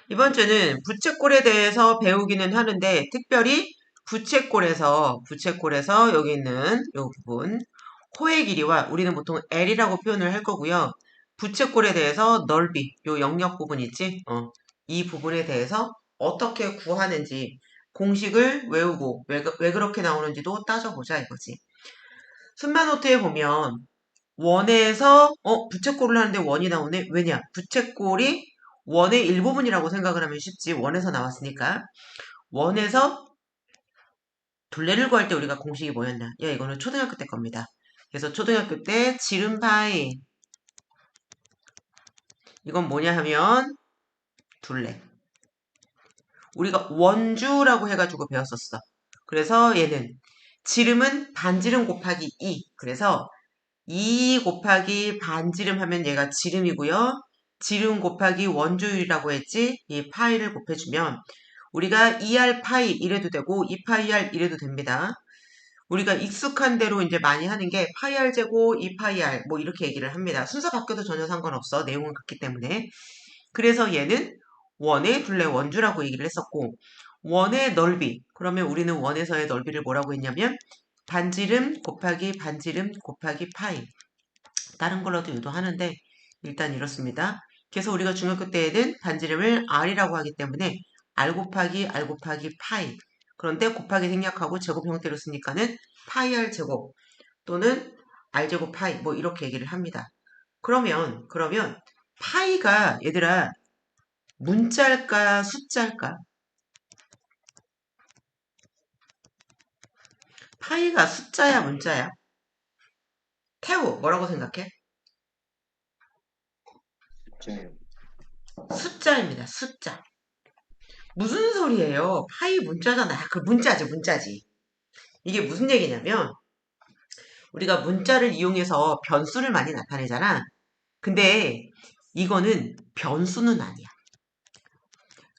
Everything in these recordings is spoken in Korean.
이번 주는 부채꼴에 대해서 배우기는 하는데 특별히 부채꼴에서 여기 있는 이 부분 호의 길이와 우리는 보통 L이라고 표현을 할 거고요. 부채꼴에 대해서 넓이, 요 영역 부분 있지? 이 부분에 대해서 어떻게 구하는지 공식을 외우고 왜 그렇게 나오는지도 따져보자 이거지. 순마노트에 보면 원에서 부채꼴을 하는데 원이 나오네. 왜냐? 부채꼴이 원의 일부분이라고 생각을 하면 쉽지. 원에서 나왔으니까. 원에서 둘레를 구할 때 우리가 공식이 뭐였나? 야, 이거는 초등학교 때 겁니다. 그래서 초등학교 때 지름파이. 이건 뭐냐 하면 둘레. 우리가 원주라고 해가지고 배웠었어. 그래서 얘는 지름은 반지름 곱하기 2. 그래서 2 곱하기 반지름 하면 얘가 지름이고요. 지름 곱하기 원주율이라고 했지. 이 파이를 곱해주면 우리가 2R 파이 이래도 되고 2파이R 이래도 됩니다. 우리가 익숙한 대로 이제 많이 하는 게 파이R 제곱 2파이R 뭐 이렇게 얘기를 합니다. 순서 바뀌어도 전혀 상관없어. 내용은 같기 때문에. 그래서 얘는 원의 둘레 원주라고 얘기를 했었고 원의 넓이. 그러면 우리는 원에서의 넓이를 뭐라고 했냐면 반지름 곱하기 반지름 곱하기 파이. 다른 걸로도 유도하는데 일단 이렇습니다. 그래서 우리가 중학교 때에는 반지름을 R이라고 하기 때문에 R 곱하기 R 곱하기 파이. 그런데 곱하기 생략하고 제곱 형태로 쓰니까는 파이 R 제곱 또는 R 제곱 파이 뭐 이렇게 얘기를 합니다. 그러면 파이가 얘들아 문자일까 숫자일까? 파이가 숫자야 문자야? 태우 뭐라고 생각해? 숫자예요. 숫자입니다. 숫자. 무슨 소리예요? 파이 문자잖아. 그 문자지 문자지. 이게 무슨 얘기냐면 우리가 문자를 이용해서 변수를 많이 나타내잖아. 근데 이거는 변수는 아니야.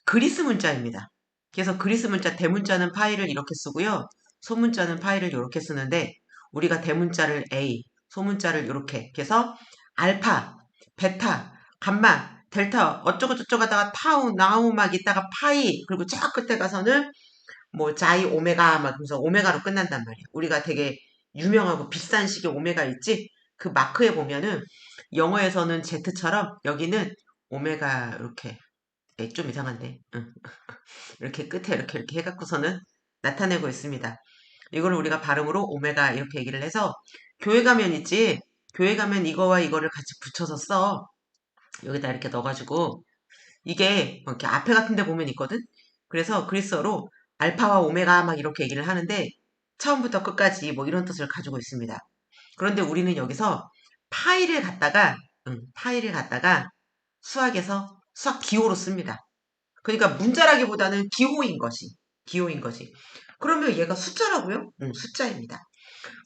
그리스 문자입니다. 그래서 그리스 문자 대문자는 파이를 이렇게 쓰고요. 소문자는 파이를 이렇게 쓰는데 우리가 대문자를 A, 소문자를 이렇게 그래서 알파, 베타, 감마, 델타 어쩌고 저쩌고 하다가 타우, 나우 막 있다가 파이 그리고 저 끝에 가서는 뭐 자이 오메가 막 그러면서 오메가로 끝난단 말이야. 우리가 되게 유명하고 비싼 식의 오메가 있지? 그 마크에 보면은 영어에서는 Z처럼 여기는 오메가 이렇게 좀 이상한데 응. 이렇게 끝에 이렇게 해갖고서는 나타내고 있습니다. 이걸 우리가 발음으로 오메가 이렇게 얘기를 해서 교회 가면 있지? 교회 가면 이거와 이거를 같이 붙여서 써. 여기다 이렇게 넣어가지고 이게 이렇게 앞에 같은 데 보면 있거든? 그래서 그리스어로 알파와 오메가 막 이렇게 얘기를 하는데 처음부터 끝까지 뭐 이런 뜻을 가지고 있습니다. 그런데 우리는 여기서 파이를 갖다가 수학에서 수학 기호로 씁니다. 그러니까 문자라기보다는 기호인 것이. 그러면 얘가 숫자라고요? 응, 숫자입니다.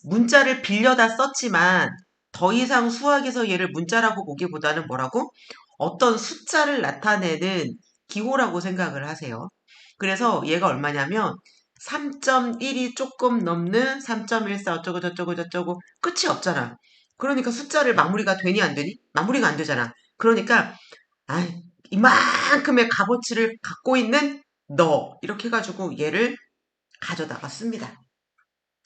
문자를 빌려다 썼지만 더 이상 수학에서 얘를 문자라고 보기보다는 뭐라고? 어떤 숫자를 나타내는 기호라고 생각을 하세요. 그래서 얘가 얼마냐면 3.1이 조금 넘는 3.14 어쩌고 저쩌고 저쩌고 끝이 없잖아. 그러니까 숫자를 마무리가 되니 안 되니? 마무리가 안 되잖아. 그러니까 아, 이만큼의 값어치를 갖고 있는 너 이렇게 해가지고 얘를 가져다가 씁니다.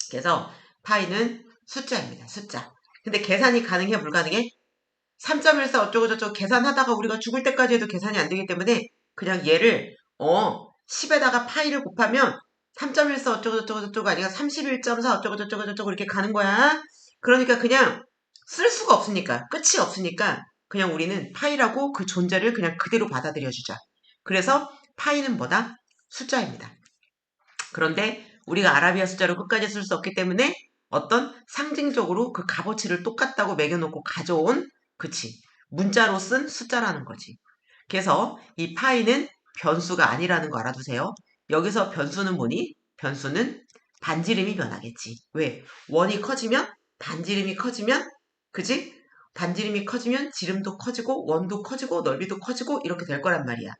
그래서 파이는 숫자입니다. 숫자. 근데 계산이 가능해 불가능해? 3.14 어쩌고저쩌고 계산하다가 우리가 죽을 때까지 해도 계산이 안 되기 때문에 그냥 얘를 10에다가 파이를 곱하면 3.14 어쩌고저쩌고 아니라 31.4 어쩌고저쩌고 이렇게 가는 거야. 그러니까 그냥 쓸 수가 없으니까 끝이 없으니까 그냥 우리는 파이라고 그 존재를 그냥 그대로 받아들여주자. 그래서 파이는 뭐다? 숫자입니다. 그런데 우리가 아라비아 숫자로 끝까지 쓸 수 없기 때문에 어떤 상징적으로 그 값어치를 똑같다고 매겨놓고 가져온 그치 문자로 쓴 숫자라는 거지. 그래서 이 파이는 변수가 아니라는 거 알아두세요. 여기서 변수는 뭐니? 변수는 반지름이 변하겠지. 왜? 원이 커지면 반지름이 커지면 그지? 반지름이 커지면 지름도 커지고 원도 커지고 넓이도 커지고 이렇게 될 거란 말이야.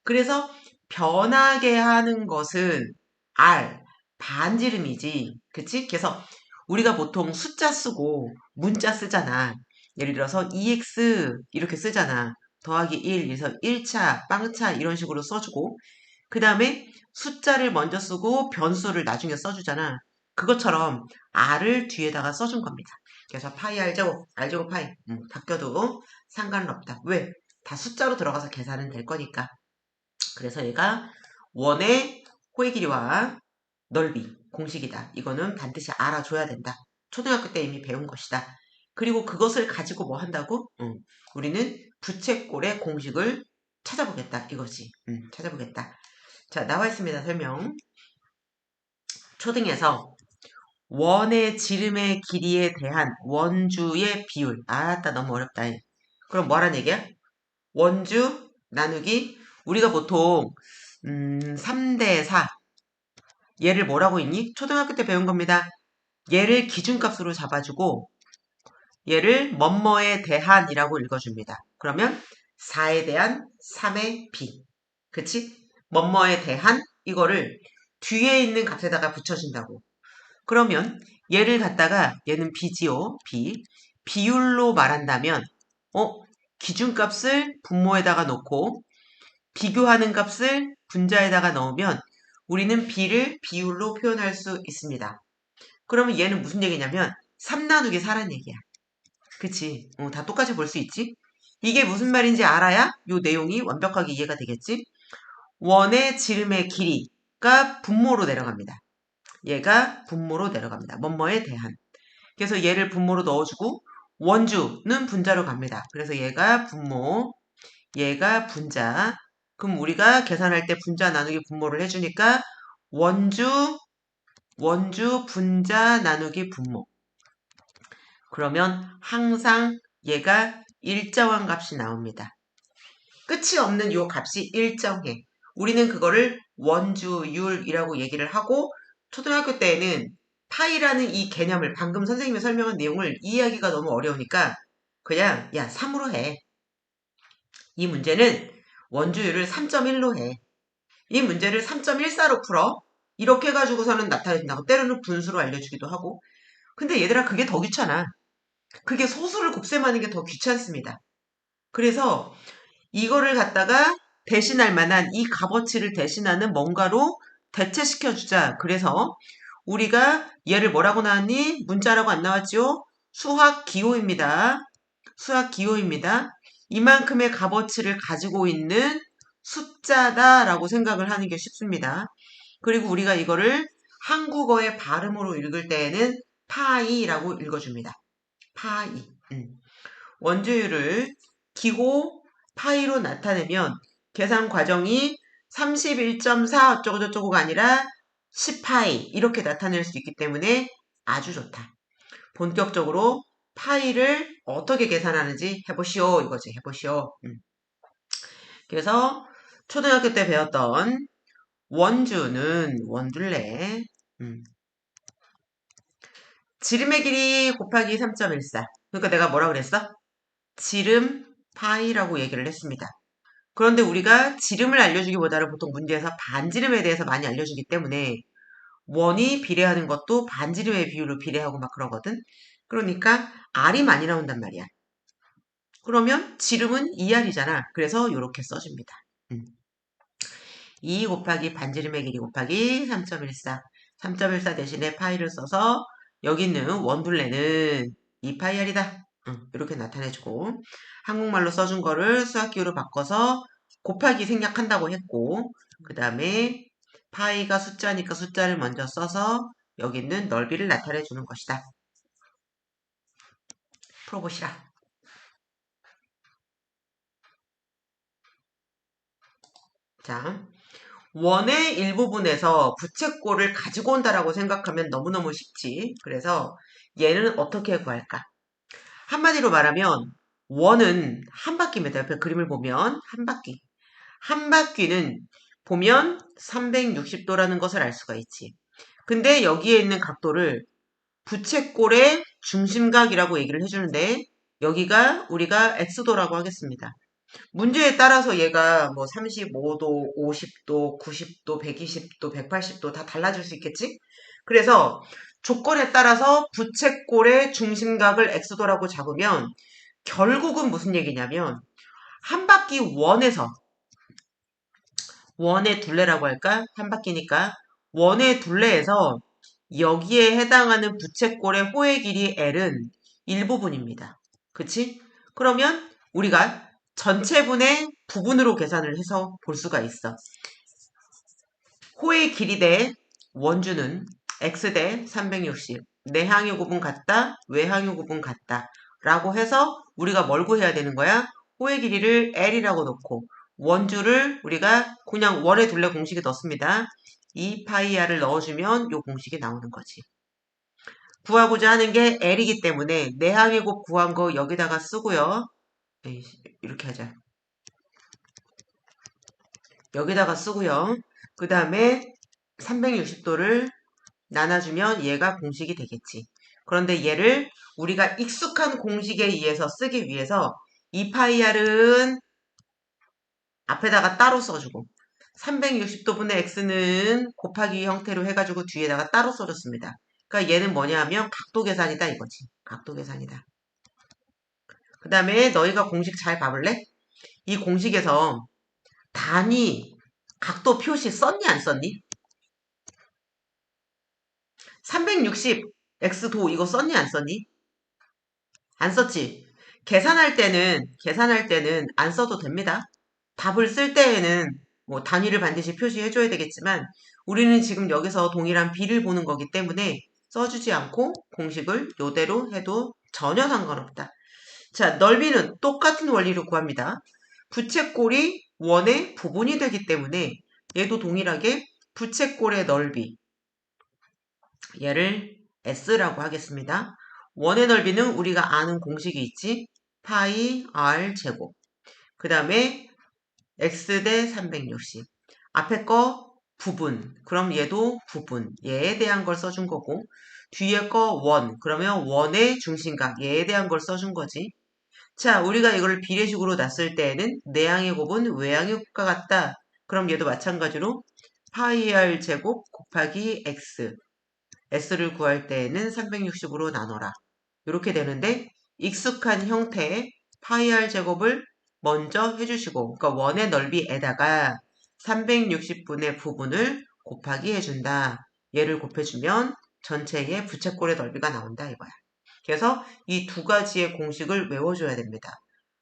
그래서 변하게 하는 것은 R, 반지름이지. 그치? 그래서 우리가 보통 숫자 쓰고 문자 쓰잖아. 예를 들어서 EX 이렇게 쓰잖아. 더하기 1, 그래서 1차, 빵차 이런 식으로 써주고 그 다음에 숫자를 먼저 쓰고 변수를 나중에 써주잖아. 그것처럼 r을 뒤에다가 써준 겁니다. 그래서 파이 r제곱, r제곱 파이 바뀌어도 상관은 없다. 왜? 다 숫자로 들어가서 계산은 될 거니까. 그래서 얘가 원의 호의 길이와 넓이 공식이다. 이거는 반드시 알아줘야 된다. 초등학교 때 이미 배운 것이다. 그리고 그것을 가지고 뭐 한다고? 우리는 부채꼴의 공식을 찾아보겠다. 이거지. 찾아보겠다. 자, 나와 있습니다. 설명. 초등에서 원의 지름의 길이에 대한 원주의 비율. 아따, 너무 어렵다. 그럼 뭐란 얘기야? 원주 나누기 우리가 보통 3대 4 얘를 뭐라고 했니? 초등학교 때 배운 겁니다. 얘를 기준값으로 잡아주고 얘를 뭐뭐에 대한이라고 읽어줍니다. 그러면 4에 대한 3의 b. 그치? 뭐뭐에 대한 이거를 뒤에 있는 값에다가 붙여준다고. 그러면 얘를 갖다가 얘는 b지요. b. 비율로 말한다면 기준값을 분모에다가 놓고 비교하는 값을 분자에다가 넣으면 우리는 b를 비율로 표현할 수 있습니다. 그러면 얘는 무슨 얘기냐면 3 나누기 4란 얘기야. 그치? 다 똑같이 볼 수 있지? 이게 무슨 말인지 알아야 요 내용이 완벽하게 이해가 되겠지? 원의 지름의 길이가 분모로 내려갑니다. 얘가 분모로 내려갑니다. 뭐뭐에 대한. 그래서 얘를 분모로 넣어주고 원주는 분자로 갑니다. 그래서 얘가 분모, 얘가 분자. 그럼 우리가 계산할 때 분자 나누기 분모를 해주니까 원주 분자 나누기 분모. 그러면 항상 얘가 일정한 값이 나옵니다. 끝이 없는 요 값이 일정해. 우리는 그거를 원주율이라고 얘기를 하고 초등학교 때에는 파이라는 이 개념을 방금 선생님이 설명한 내용을 이해하기가 너무 어려우니까 그냥 3으로 해. 이 문제는 원주율을 3.1로 해. 이 문제를 3.14로 풀어. 이렇게 해가지고서는 나타낸다고 때로는 분수로 알려주기도 하고. 근데 얘들아 그게 더 귀찮아. 그게 소수를 곱셈하는 게 더 귀찮습니다. 그래서 이거를 갖다가 대신할 만한 이 값어치를 대신하는 뭔가로 대체시켜주자. 그래서 우리가 얘를 뭐라고 나왔니? 문자라고 안 나왔죠? 수학 기호입니다. 수학 기호입니다. 이만큼의 값어치를 가지고 있는 숫자다라고 생각을 하는 게 쉽습니다. 그리고 우리가 이거를 한국어의 발음으로 읽을 때에는 파이라고 읽어줍니다. 파이. 원주율을 기호 파이로 나타내면 계산 과정이 31.4 어쩌고저쩌고가 아니라 10파이 이렇게 나타낼 수 있기 때문에 아주 좋다. 본격적으로 파이를 어떻게 계산하는지 해보시오 이거지. 해보시오. 그래서 초등학교 때 배웠던 원주는 원둘레 지름의 길이 곱하기 3.14 그러니까 내가 뭐라 그랬어? 지름 파이라고 얘기를 했습니다. 그런데 우리가 지름을 알려주기보다는 보통 문제에서 반지름에 대해서 많이 알려주기 때문에 원이 비례하는 것도 반지름의 비율로 비례하고 막 그러거든. 그러니까 R이 많이 나온단 말이야. 그러면 지름은 2R이잖아. 그래서 이렇게 써줍니다. 2 곱하기 반지름의 길이 곱하기 3.14 3.14 대신에 파이를 써서 여기 있는 원둘레는 2파이R이다. 이렇게 나타내주고 한국말로 써준 거를 수학기호로 바꿔서 곱하기 생략한다고 했고 그 다음에 파이가 숫자니까 숫자를 먼저 써서 여기 있는 넓이를 나타내 주는 것이다. 풀어보시라. 자, 원의 일부분에서 부채꼴을 가지고 온다라고 생각하면 너무너무 쉽지. 그래서 얘는 어떻게 구할까? 한마디로 말하면 원은 한 바퀴입니다. 옆에 그림을 보면 한 바퀴. 한 바퀴는 보면 360도라는 것을 알 수가 있지. 근데 여기에 있는 각도를 부채꼴의 중심각이라고 얘기를 해주는데 여기가 우리가 X도라고 하겠습니다. 문제에 따라서 얘가 뭐 35도, 50도, 90도, 120도, 180도 다 달라질 수 있겠지? 그래서 조건에 따라서 부채꼴의 중심각을 X도라고 잡으면 결국은 무슨 얘기냐면 한 바퀴 원의 둘레라고 할까? 한 바퀴니까 원의 둘레에서 여기에 해당하는 부채꼴의 호의 길이 L은 일부분입니다. 그치? 그러면 우리가 전체분의 부분으로 계산을 해서 볼 수가 있어. 호의 길이 대 원주는 x 대 360. 내항의 곱은 같다, 외항의 곱은 같다. 라고 해서 우리가 뭘 구해야 되는 거야? 호의 길이를 L이라고 놓고 원주를 우리가 그냥 원의 둘레 공식에 넣습니다. 2파이r을 넣어주면 요 공식이 나오는 거지. 구하고자 하는 게 L이기 때문에 내항의 곱 구한 거 여기다가 쓰고요. 이렇게 하자. 여기다가 쓰고요. 그 다음에 360도를 나눠주면 얘가 공식이 되겠지. 그런데 얘를 우리가 익숙한 공식에 의해서 쓰기 위해서 2파이r은 앞에다가 따로 써주고 360도분의 x는 곱하기 형태로 해가지고 뒤에다가 따로 써줬습니다. 그러니까 얘는 뭐냐 하면 각도 계산이다 이거지. 각도 계산이다. 그 다음에 너희가 공식 잘 봐볼래? 이 공식에서 단위 각도 표시 썼니 안 썼니? 360 x도 이거 썼니 안 썼니? 안 썼지. 계산할 때는 안 써도 됩니다. 답을 쓸 때에는 뭐 단위를 반드시 표시해줘야 되겠지만 우리는 지금 여기서 동일한 b를 보는 거기 때문에 써주지 않고 공식을 요대로 해도 전혀 상관없다. 자, 넓이는 똑같은 원리로 구합니다. 부채꼴이 원의 부분이 되기 때문에 얘도 동일하게 부채꼴의 넓이 얘를 S라고 하겠습니다. 원의 넓이는 우리가 아는 공식이 있지. 파이 R 제곱. 그 다음에 X 대 360. 앞에 거 부분. 그럼 얘도 부분. 얘에 대한 걸 써준 거고. 뒤에 거 원. 그러면 원의 중심각. 얘에 대한 걸 써준 거지. 자, 우리가 이걸 비례식으로 놨을 때에는 내항의 곱은 외항의 곱과 같다. 그럼 얘도 마찬가지로 파이 R 제곱 곱하기 X. S를 구할 때에는 360으로 나눠라. 이렇게 되는데 익숙한 형태의 파이 r 제곱을 먼저 해주시고 그러니까 원의 넓이에다가 360분의 부분을 곱하기 해준다. 얘를 곱해주면 전체의 부채꼴의 넓이가 나온다 이거야. 그래서 이 두 가지의 공식을 외워줘야 됩니다.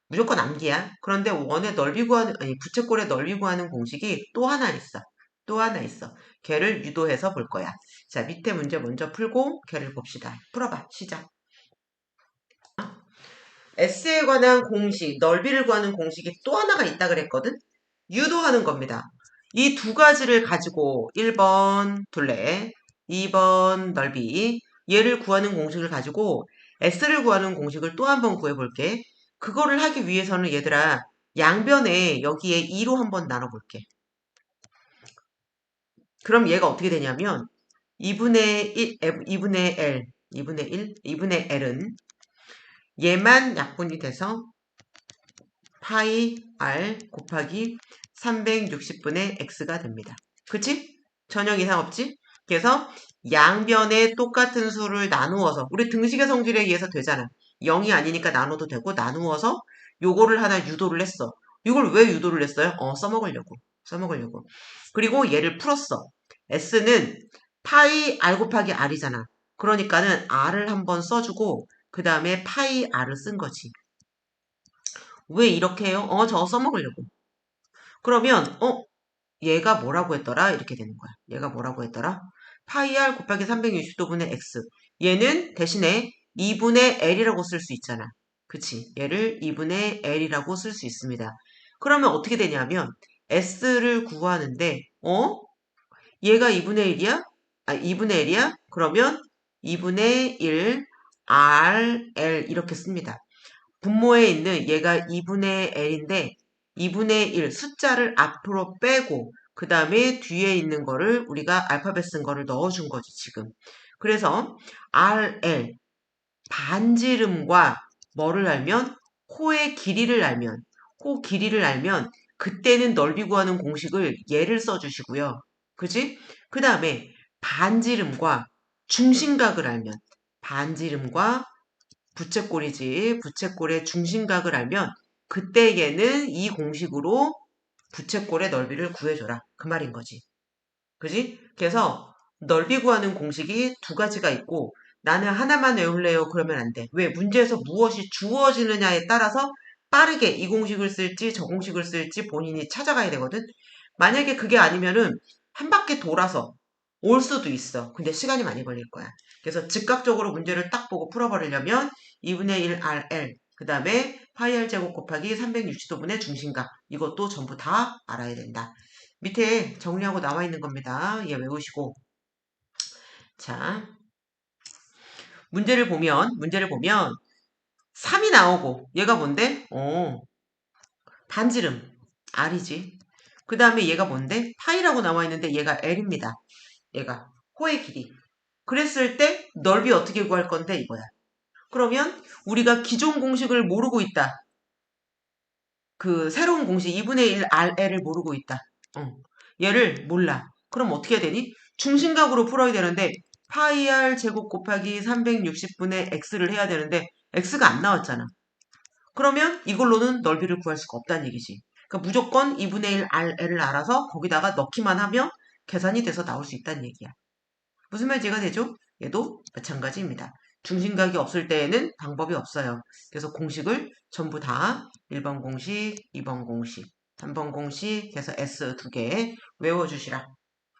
무조건 암기야. 그런데 원의 넓이 구하는 아니 부채꼴의 넓이 구하는 공식이 또 하나 있어. 또 하나 있어. 걔를 유도해서 볼 거야. 자, 밑에 문제 먼저 풀고 걔를 봅시다. 풀어봐. 시작. S에 관한 공식, 넓이를 구하는 공식이 또 하나가 있다 그랬거든? 유도하는 겁니다. 이 두 가지를 가지고 1번 둘레, 2번 넓이 얘를 구하는 공식을 가지고 S를 구하는 공식을 또 한번 구해볼게. 그거를 하기 위해서는 얘들아 양변에 여기에 2로 한번 나눠볼게. 그럼 얘가 어떻게 되냐면 2분의 1, 2분의 L, 2분의 1, 2분의 L은 얘만 약분이 돼서 파이 R 곱하기 360분의 X가 됩니다. 그치? 전혀 이상 없지? 그래서 양변에 똑같은 수를 나누어서 우리 등식의 성질에 의해서 되잖아. 0이 아니니까 나눠도 되고 나누어서 요거를 하나 유도를 했어. 이걸 왜 유도를 했어요? 써먹으려고. 그리고 얘를 풀었어. S는 파이 R 곱하기 R이잖아. 그러니까는 R을 한번 써주고 그 다음에 파이 R을 쓴 거지. 왜 이렇게 해요? 저거 써먹으려고. 그러면 얘가 뭐라고 했더라? 이렇게 되는 거야. 얘가 뭐라고 했더라? 파이 R 곱하기 360도분의 X. 얘는 대신에 2분의 L이라고 쓸 수 있잖아. 그치? 얘를 2분의 L이라고 쓸 수 있습니다. 그러면 어떻게 되냐면 S를 구하는데 얘가 2분의 1이야? 2분의 L이야? 그러면 2분의 1 RL 이렇게 씁니다. 분모에 있는 얘가 2분의 L인데 2분의 1 숫자를 앞으로 빼고 그 다음에 뒤에 있는 거를 우리가 알파벳 쓴 거를 넣어준 거지 지금. 그래서 RL 반지름과 뭐를 알면 호의 길이를 알면 호 길이를 알면 그때는 넓이 구하는 공식을 얘를 써주시고요. 그지? 그 다음에 반지름과 중심각을 알면 반지름과 부채꼴이지. 부채꼴의 중심각을 알면 그때 얘는 이 공식으로 부채꼴의 넓이를 구해줘라. 그 말인 거지. 그지? 그래서 넓이 구하는 공식이 두 가지가 있고 나는 하나만 외울래요? 그러면 안 돼. 왜? 문제에서 무엇이 주어지느냐에 따라서 빠르게 이 공식을 쓸지 저 공식을 쓸지 본인이 찾아가야 되거든. 만약에 그게 아니면은 한 바퀴 돌아서 올 수도 있어. 근데 시간이 많이 걸릴 거야. 그래서 즉각적으로 문제를 딱 보고 풀어버리려면 2분의 1 RL 그 다음에 파이 R 제곱 곱하기 360도분의 중심각 이것도 전부 다 알아야 된다. 밑에 정리하고 나와 있는 겁니다. 얘 외우시고. 자, 문제를 보면 3이 나오고 얘가 뭔데? 반지름 R이지. 그 다음에 얘가 뭔데? 파이라고 나와 있는데 얘가 L입니다. 얘가 호의 길이. 그랬을 때 넓이 어떻게 구할 건데 이거야. 그러면 우리가 기존 공식을 모르고 있다. 그 새로운 공식 2분의 1 RL을 모르고 있다. 얘를 몰라. 그럼 어떻게 해야 되니? 중심각으로 풀어야 되는데 파이 R 제곱 곱하기 360분의 X를 해야 되는데 X가 안 나왔잖아. 그러면 이걸로는 넓이를 구할 수가 없다는 얘기지. 그러니까 무조건 2분의 1 RL을 알아서 거기다가 넣기만 하면 계산이 돼서 나올 수 있다는 얘기야. 무슨 말인지 이해가 되죠? 얘도 마찬가지입니다. 중심각이 없을 때에는 방법이 없어요. 그래서 공식을 전부 다 1번 공식, 2번 공식, 3번 공식 해서 S 두 개 외워주시라.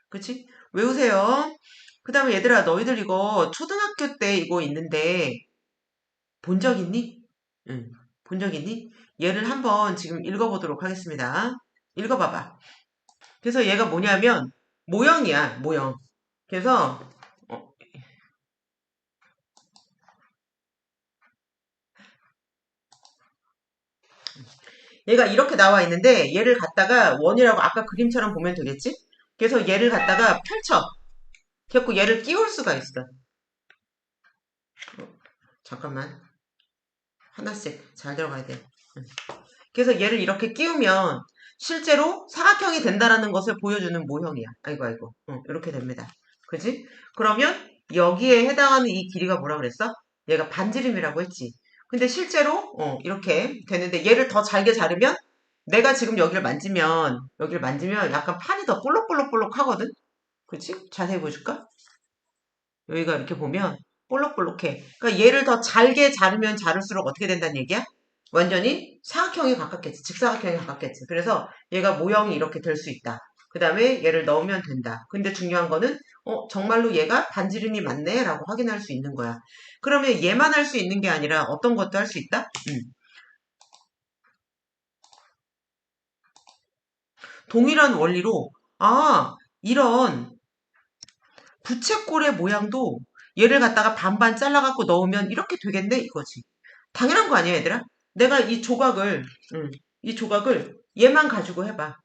그치? 외우세요. 그 다음에 얘들아 너희들 이거 초등학교 때 이거 있는데 본 적 있니? 응. 본 적 있니? 얘를 한번 지금 읽어보도록 하겠습니다. 읽어봐봐. 그래서 얘가 뭐냐면 모형이야, 모형. 그래서 얘가 이렇게 나와 있는데 얘를 갖다가 원이라고 아까 그림처럼 보면 되겠지? 그래서 얘를 갖다가 펼쳐. 그래갖고 얘를 끼울 수가 있어. 잠깐만. 하나씩 잘 들어가야 돼. 그래서 얘를 이렇게 끼우면 실제로 사각형이 된다라는 것을 보여주는 모형이야. 아이고 아이고. 이렇게 됩니다. 그지? 그러면 여기에 해당하는 이 길이가 뭐라 그랬어? 얘가 반지름이라고 했지. 근데 실제로 이렇게 되는데 얘를 더 잘게 자르면 내가 지금 여기를 만지면 약간 판이 더 볼록볼록볼록 하거든? 그치? 자세히 보여줄까? 여기가 이렇게 보면 볼록볼록해. 그러니까 얘를 더 잘게 자르면 자를수록 어떻게 된다는 얘기야? 완전히 사각형에 가깝겠지. 직사각형에 가깝겠지. 그래서 얘가 모형이 이렇게 될 수 있다. 그 다음에 얘를 넣으면 된다. 근데 중요한 거는 정말로 얘가 반지름이 맞네 라고 확인할 수 있는 거야. 그러면 얘만 할 수 있는 게 아니라 어떤 것도 할 수 있다? 동일한 원리로 이런 부채꼴의 모양도 얘를 갖다가 반반 잘라갖고 넣으면 이렇게 되겠네 이거지. 당연한 거 아니야 얘들아? 내가 이 조각을 얘만 가지고 해봐.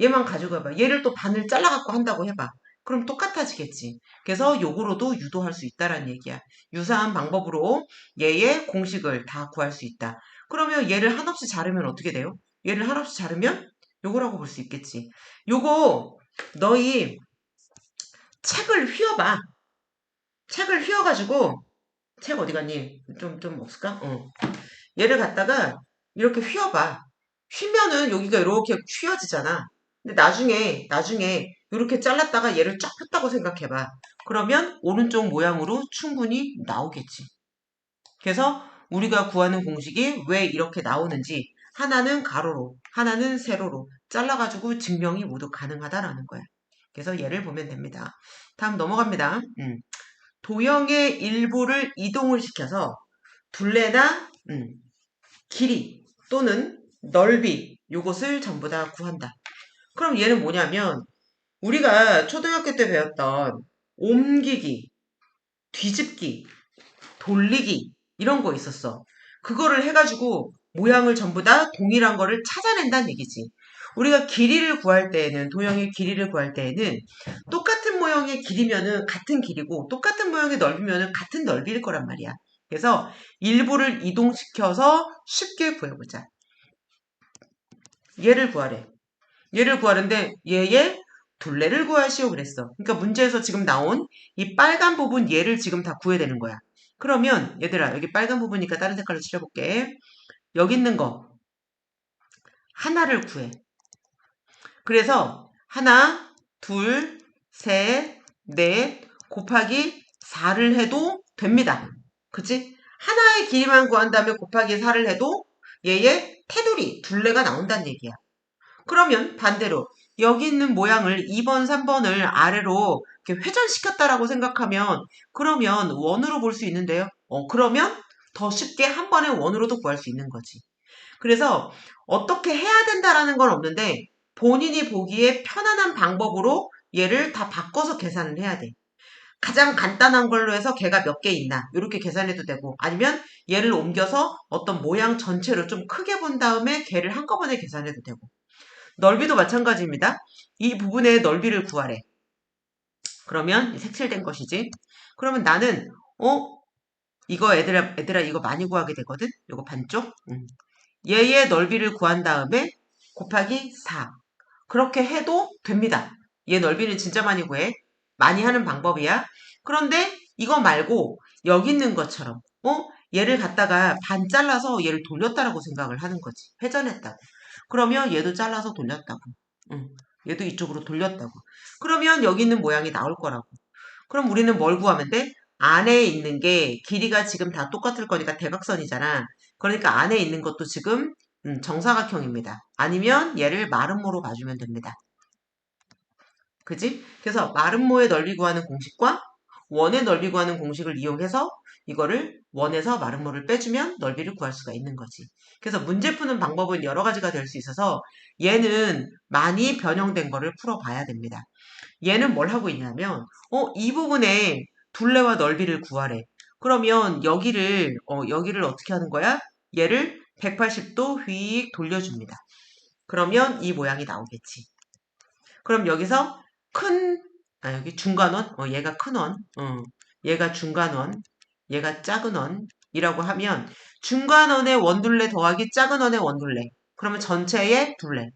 얘만 가지고 해봐. 얘를 또 반을 잘라갖고 한다고 해봐. 그럼 똑같아지겠지. 그래서 요거로도 유도할 수 있다라는 얘기야. 유사한 방법으로 얘의 공식을 다 구할 수 있다. 그러면 얘를 한없이 자르면 어떻게 돼요? 얘를 한없이 자르면 요거라고 볼 수 있겠지. 요거 너희 책을 휘어봐. 책을 휘어가지고 책 어디 갔니? 좀 없을까? 얘를 갖다가 이렇게 휘어봐. 휘면은 여기가 이렇게 휘어지잖아. 근데 나중에 이렇게 잘랐다가 얘를 쫙 폈다고 생각해봐. 그러면 오른쪽 모양으로 충분히 나오겠지. 그래서 우리가 구하는 공식이 왜 이렇게 나오는지 하나는 가로로, 하나는 세로로 잘라가지고 증명이 모두 가능하다라는 거야. 그래서 얘를 보면 됩니다. 다음 넘어갑니다. 도형의 일부를 이동을 시켜서 둘레나 길이 또는 넓이 요것을 전부 다 구한다. 그럼 얘는 뭐냐면 우리가 초등학교 때 배웠던 옮기기, 뒤집기, 돌리기 이런 거 있었어. 그거를 해가지고 모양을 전부 다 동일한 거를 찾아낸다는 얘기지. 우리가 길이를 구할 때에는 도형의 길이를 구할 때에는 똑같은 모형의 길이면은 같은 길이고 똑같은 모형의 넓이면은 같은 넓이일 거란 말이야. 그래서 일부를 이동시켜서 쉽게 구해보자. 얘를 구하래. 얘를 구하는데 얘의 둘레를 구하시오 그랬어. 그러니까 문제에서 지금 나온 이 빨간 부분 얘를 지금 다 구해야 되는 거야. 그러면 얘들아 여기 빨간 부분이니까 다른 색깔로 칠해볼게. 여기 있는 거 하나를 구해. 그래서 하나, 둘, 셋, 넷 곱하기 4를 해도 됩니다. 그치? 하나의 길이만 구한 다음에 곱하기 4를 해도 얘의 테두리, 둘레가 나온다는 얘기야. 그러면 반대로 여기 있는 모양을 2번, 3번을 아래로 이렇게 회전시켰다라고 생각하면 그러면 원으로 볼 수 있는데요. 그러면 더 쉽게 한 번에 원으로도 구할 수 있는 거지. 그래서 어떻게 해야 된다라는 건 없는데 본인이 보기에 편안한 방법으로 얘를 다 바꿔서 계산을 해야 돼. 가장 간단한 걸로 해서 걔가 몇 개 있나 이렇게 계산해도 되고 아니면 얘를 옮겨서 어떤 모양 전체로 좀 크게 본 다음에 걔를 한꺼번에 계산해도 되고 넓이도 마찬가지입니다. 이 부분의 넓이를 구하래. 그러면 색칠된 것이지. 그러면 나는 이거 애들아 이거 많이 구하게 되거든. 이거 반쪽. 얘의 넓이를 구한 다음에 곱하기 4. 그렇게 해도 됩니다. 얘 넓이는 진짜 많이 구해. 많이 하는 방법이야. 그런데 이거 말고 여기 있는 것처럼 얘를 갖다가 반 잘라서 얘를 돌렸다라고 생각을 하는 거지. 회전했다고. 그러면 얘도 잘라서 돌렸다고. 응. 얘도 이쪽으로 돌렸다고. 그러면 여기 있는 모양이 나올 거라고. 그럼 우리는 뭘 구하면 돼? 안에 있는 게 길이가 지금 다 똑같을 거니까 대각선이잖아. 그러니까 안에 있는 것도 지금 정사각형입니다. 아니면 얘를 마름모로 봐주면 됩니다. 그지? 그래서 마름모의 넓이 구하는 공식과 원의 넓이 구하는 공식을 이용해서 이거를 원에서 마름모를 빼주면 넓이를 구할 수가 있는 거지. 그래서 문제 푸는 방법은 여러 가지가 될 수 있어서 얘는 많이 변형된 거를 풀어봐야 됩니다. 얘는 뭘 하고 있냐면 이 부분에 둘레와 넓이를 구하래. 그러면 여기를 어떻게 하는 거야? 얘를 180도 휙 돌려줍니다. 그러면 이 모양이 나오겠지. 그럼 여기서 여기 중간원, 얘가 큰 원, 얘가 중간원, 얘가 작은 원이라고 하면 중간원의 원둘레 더하기 작은 원의 원둘레. 그러면 전체의 둘레.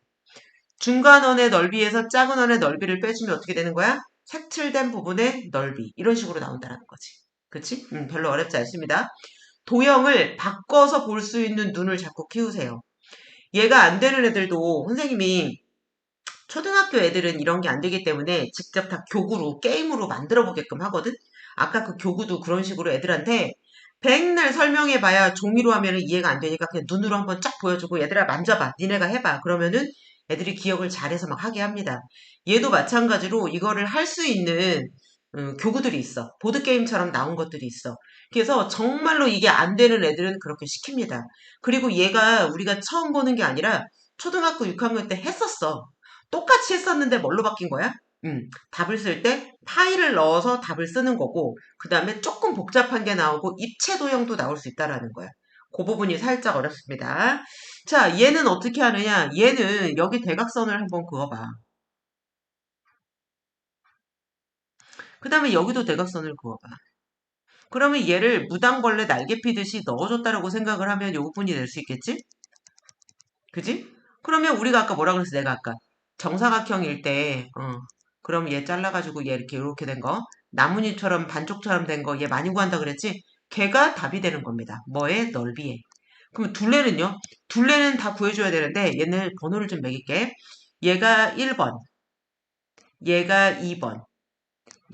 중간원의 넓이에서 작은 원의 넓이를 빼주면 어떻게 되는 거야? 색칠된 부분의 넓이. 이런 식으로 나온다는 거지. 그치? 별로 어렵지 않습니다. 도형을 바꿔서 볼 수 있는 눈을 자꾸 키우세요. 얘가 안 되는 애들도 선생님이 초등학교 애들은 이런 게 안 되기 때문에 직접 다 교구로, 게임으로 만들어 보게끔 하거든? 아까 그 교구도 그런 식으로 애들한테 백날 설명해봐야 종이로 하면 이해가 안 되니까 그냥 눈으로 한번 쫙 보여주고 얘들아 만져봐. 니네가 해봐. 그러면은 애들이 기억을 잘해서 막 하게 합니다. 얘도 마찬가지로 이거를 할 수 있는 교구들이 있어. 보드게임처럼 나온 것들이 있어. 그래서 정말로 이게 안 되는 애들은 그렇게 시킵니다. 그리고 얘가 우리가 처음 보는 게 아니라 초등학교 6학년 때 했었어. 똑같이 했었는데 뭘로 바뀐 거야? 답을 쓸 때 파일을 넣어서 답을 쓰는 거고 그 다음에 조금 복잡한 게 나오고 입체 도형도 나올 수 있다라는 거야. 그 부분이 살짝 어렵습니다. 자, 얘는 어떻게 하느냐? 얘는 여기 대각선을 한번 그어봐. 그 다음에 여기도 대각선을 그어봐. 그러면 얘를 무당벌레 날개 피듯이 넣어줬다라고 생각을 하면 요 부분이 될 수 있겠지? 그지? 그러면 우리가 아까 뭐라 그랬어? 내가 아까 정사각형일 때, 그럼 얘 잘라가지고 얘 이렇게 된 거, 나뭇잎처럼 반쪽처럼 된 거, 얘 많이 구한다 그랬지? 걔가 답이 되는 겁니다. 뭐의 넓이에. 그럼 둘레는요? 둘레는 다 구해줘야 되는데 얘는 번호를 좀 매길게. 얘가 1번, 얘가 2번,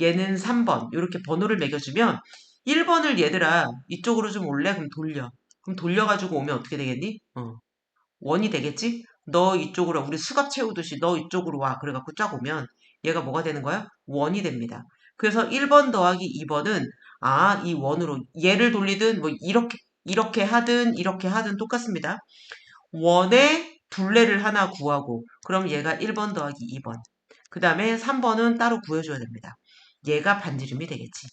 얘는 3번 이렇게 번호를 매겨주면 1번을 얘들아 이쪽으로 좀 올래? 그럼 돌려. 그럼 돌려가지고 오면 어떻게 되겠니? 원이 되겠지? 너 이쪽으로 우리 수갑 채우듯이 너 이쪽으로 와. 그래갖고 쫙 오면 얘가 뭐가 되는 거야? 원이 됩니다. 그래서 1번 더하기 2번은 이 원으로 얘를 돌리든 뭐 이렇게 하든 똑같습니다. 원의 둘레를 하나 구하고 그럼 얘가 1번 더하기 2번. 그 다음에 3번은 따로 구해줘야 됩니다. 얘가 반지름이 되겠지.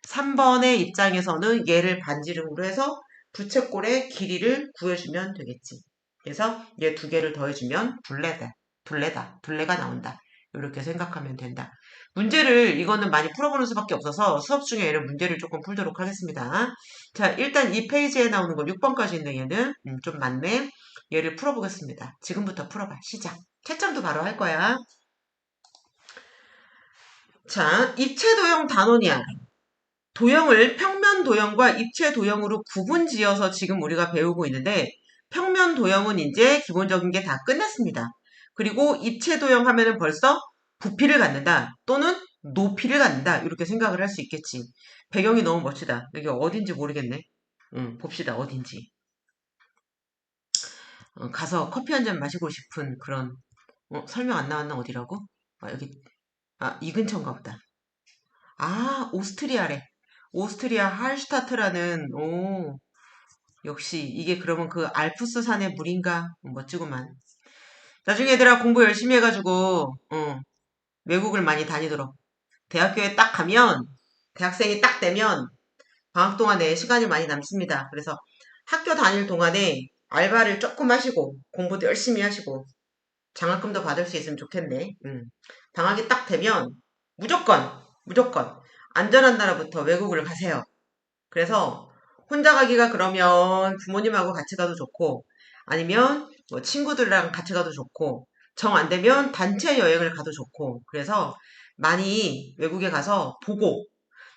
3번의 입장에서는 얘를 반지름으로 해서 부채꼴의 길이를 구해주면 되겠지. 그래서 얘 두 개를 더해주면 둘레가 나온다. 이렇게 생각하면 된다. 문제를 이거는 많이 풀어보는 수밖에 없어서 수업 중에 얘는 문제를 조금 풀도록 하겠습니다. 자, 일단 이 페이지에 나오는 거 6번까지 있는 얘는 좀 많네. 얘를 풀어보겠습니다. 지금부터 풀어봐. 시작. 채점도 바로 할 거야. 자, 입체 도형 단원이야. 도형을 평면 도형과 입체 도형으로 구분 지어서 지금 우리가 배우고 있는데 평면 도형은 이제 기본적인 게 다 끝났습니다. 그리고 입체 도형 하면은 벌써 부피를 갖는다 또는 높이를 갖는다 이렇게 생각을 할 수 있겠지. 배경이 너무 멋지다. 여기 어딘지 모르겠네. 봅시다. 어딘지. 가서 커피 한 잔 마시고 싶은 그런 설명 안 나왔나 어디라고? 여기 이 근처인가 보다. 오스트리아래. 오스트리아 할슈타트라는 역시 이게 그러면 그 알프스 산의 물인가? 멋지구만. 나중에 얘들아 공부 열심히 해가지고 외국을 많이 다니도록. 대학교에 딱 가면 대학생이 딱 되면 방학 동안에 시간이 많이 남습니다. 그래서 학교 다닐 동안에 알바를 조금 하시고 공부도 열심히 하시고 장학금도 받을 수 있으면 좋겠네. 방학이 딱 되면 무조건 안전한 나라부터 외국을 가세요. 그래서 혼자 가기가 그러면 부모님하고 같이 가도 좋고 아니면 뭐 친구들이랑 같이 가도 좋고 정 안 되면 단체 여행을 가도 좋고 그래서 많이 외국에 가서 보고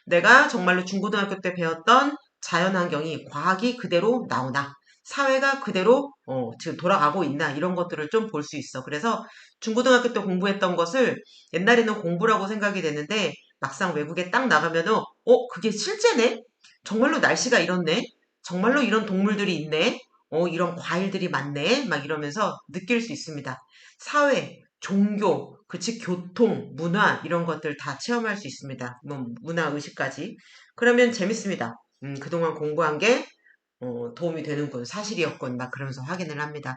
내가 정말로 중고등학교 때 배웠던 자연환경이 과학이 그대로 나오나 사회가 그대로 지금 돌아가고 있나 이런 것들을 좀 볼 수 있어. 그래서 중고등학교 때 공부했던 것을 옛날에는 공부라고 생각이 됐는데 막상 외국에 딱 나가면은 그게 실제네? 정말로 날씨가 이렇네? 정말로 이런 동물들이 있네? 이런 과일들이 많네? 막 이러면서 느낄 수 있습니다. 사회, 종교, 그치, 교통, 문화, 이런 것들 다 체험할 수 있습니다. 뭐, 문화 의식까지. 그러면 재밌습니다. 그동안 공부한 게, 도움이 되는군, 사실이었군, 막 그러면서 확인을 합니다.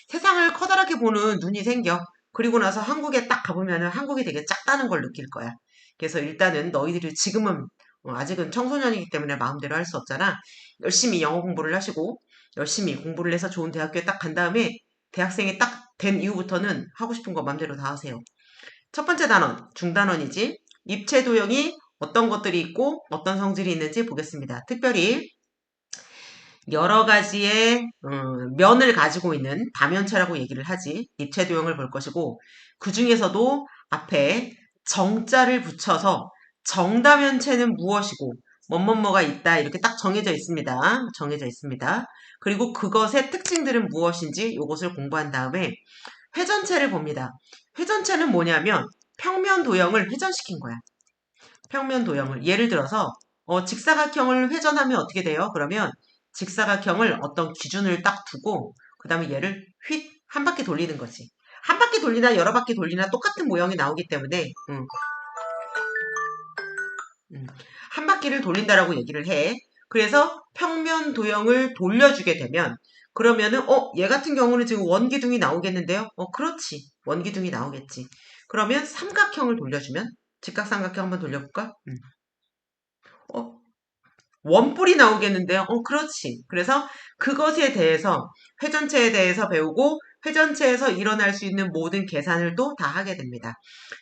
세상을 커다랗게 보는 눈이 생겨. 그리고 나서 한국에 딱 가보면 한국이 되게 작다는 걸 느낄 거야. 그래서 일단은 너희들이 지금은, 아직은 청소년이기 때문에 마음대로 할 수 없잖아. 열심히 영어 공부를 하시고, 열심히 공부를 해서 좋은 대학교에 딱 간 다음에, 대학생이 딱 된 이후부터는 하고 싶은 거 마음대로 다 하세요. 첫 번째 단원, 중단원이지. 입체 도형이 어떤 것들이 있고 어떤 성질이 있는지 보겠습니다. 특별히 여러 가지의 면을 가지고 있는 다면체라고 얘기를 하지. 입체 도형을 볼 것이고 그 중에서도 앞에 정자를 붙여서 정다면체는 무엇이고 뭐뭐뭐가 있다 이렇게 딱 정해져 있습니다. 정해져 있습니다. 그리고 그것의 특징들은 무엇인지 이것을 공부한 다음에 회전체를 봅니다. 회전체는 뭐냐면 평면 도형을 회전시킨 거야. 평면 도형을. 예를 들어서 직사각형을 회전하면 어떻게 돼요? 그러면 직사각형을 어떤 기준을 딱 두고 그 다음에 얘를 휙 한 바퀴 돌리는 거지. 한 바퀴 돌리나 여러 바퀴 돌리나 똑같은 모형이 나오기 때문에 한 바퀴를 돌린다라고 얘기를 해. 그래서 평면 도형을 돌려주게 되면 그러면은 얘 같은 경우는 지금 원기둥이 나오겠는데요? 그렇지. 원기둥이 나오겠지. 그러면 삼각형을 돌려주면 직각삼각형 한번 돌려볼까? 어, 원뿔이 나오겠는데요? 그렇지. 그래서 그것에 대해서 회전체에 대해서 배우고 회전체에서 일어날 수 있는 모든 계산을 또 다 하게 됩니다.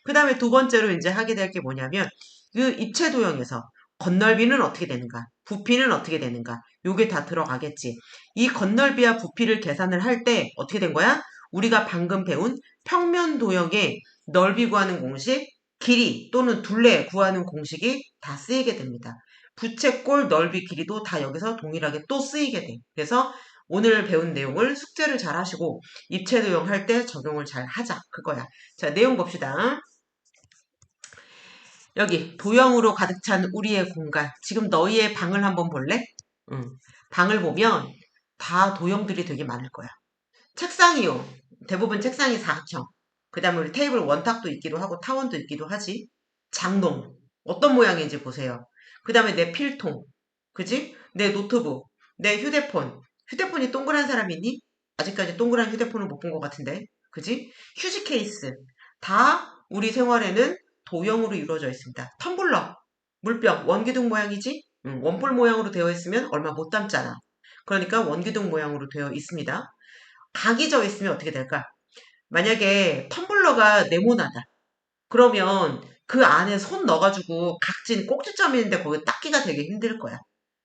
그 다음에 두 번째로 이제 하게 될 게 뭐냐면 그 입체 도형에서 건널비는 어떻게 되는가? 부피는 어떻게 되는가? 요게 다 들어가겠지. 이 건널비와 부피를 계산을 할 때 어떻게 된 거야? 우리가 방금 배운 평면 도형의 넓이 구하는 공식, 길이 또는 둘레 구하는 공식이 다 쓰이게 됩니다. 부채꼴 넓이 길이도 다 여기서 동일하게 또 쓰이게 돼. 그래서 오늘 배운 내용을 숙제를 잘 하시고 입체 도형 할 때 적용을 잘 하자. 그거야. 자, 내용 봅시다. 여기 도형으로 가득 찬 우리의 공간. 지금 너희의 방을 한번 볼래? 응. 방을 보면 다 도형들이 되게 많을 거야. 책상이요. 대부분 책상이 사각형. 그 다음에 우리 테이블 원탁도 있기도 하고 타원도 있기도 하지. 장롱. 어떤 모양인지 보세요. 그 다음에 내 필통. 그지? 내 노트북. 내 휴대폰. 휴대폰이 동그란 사람 있니? 아직까지 동그란 휴대폰을 못 본 것 같은데. 그지? 휴지 케이스. 다 우리 생활에는 도형으로 이루어져 있습니다. 텀블러. 물병. 원기둥 모양이지? 원볼 모양으로 되어 있으면 얼마 못 담잖아. 그러니까 원기둥 모양으로 되어 있습니다. 각이 져 있으면 어떻게 될까? 만약에 텀블러가 네모나다. 그러면 그 안에 손 넣어가지고 각진 꼭지점이 있는데 거기 닦기가 되게 힘들 거야.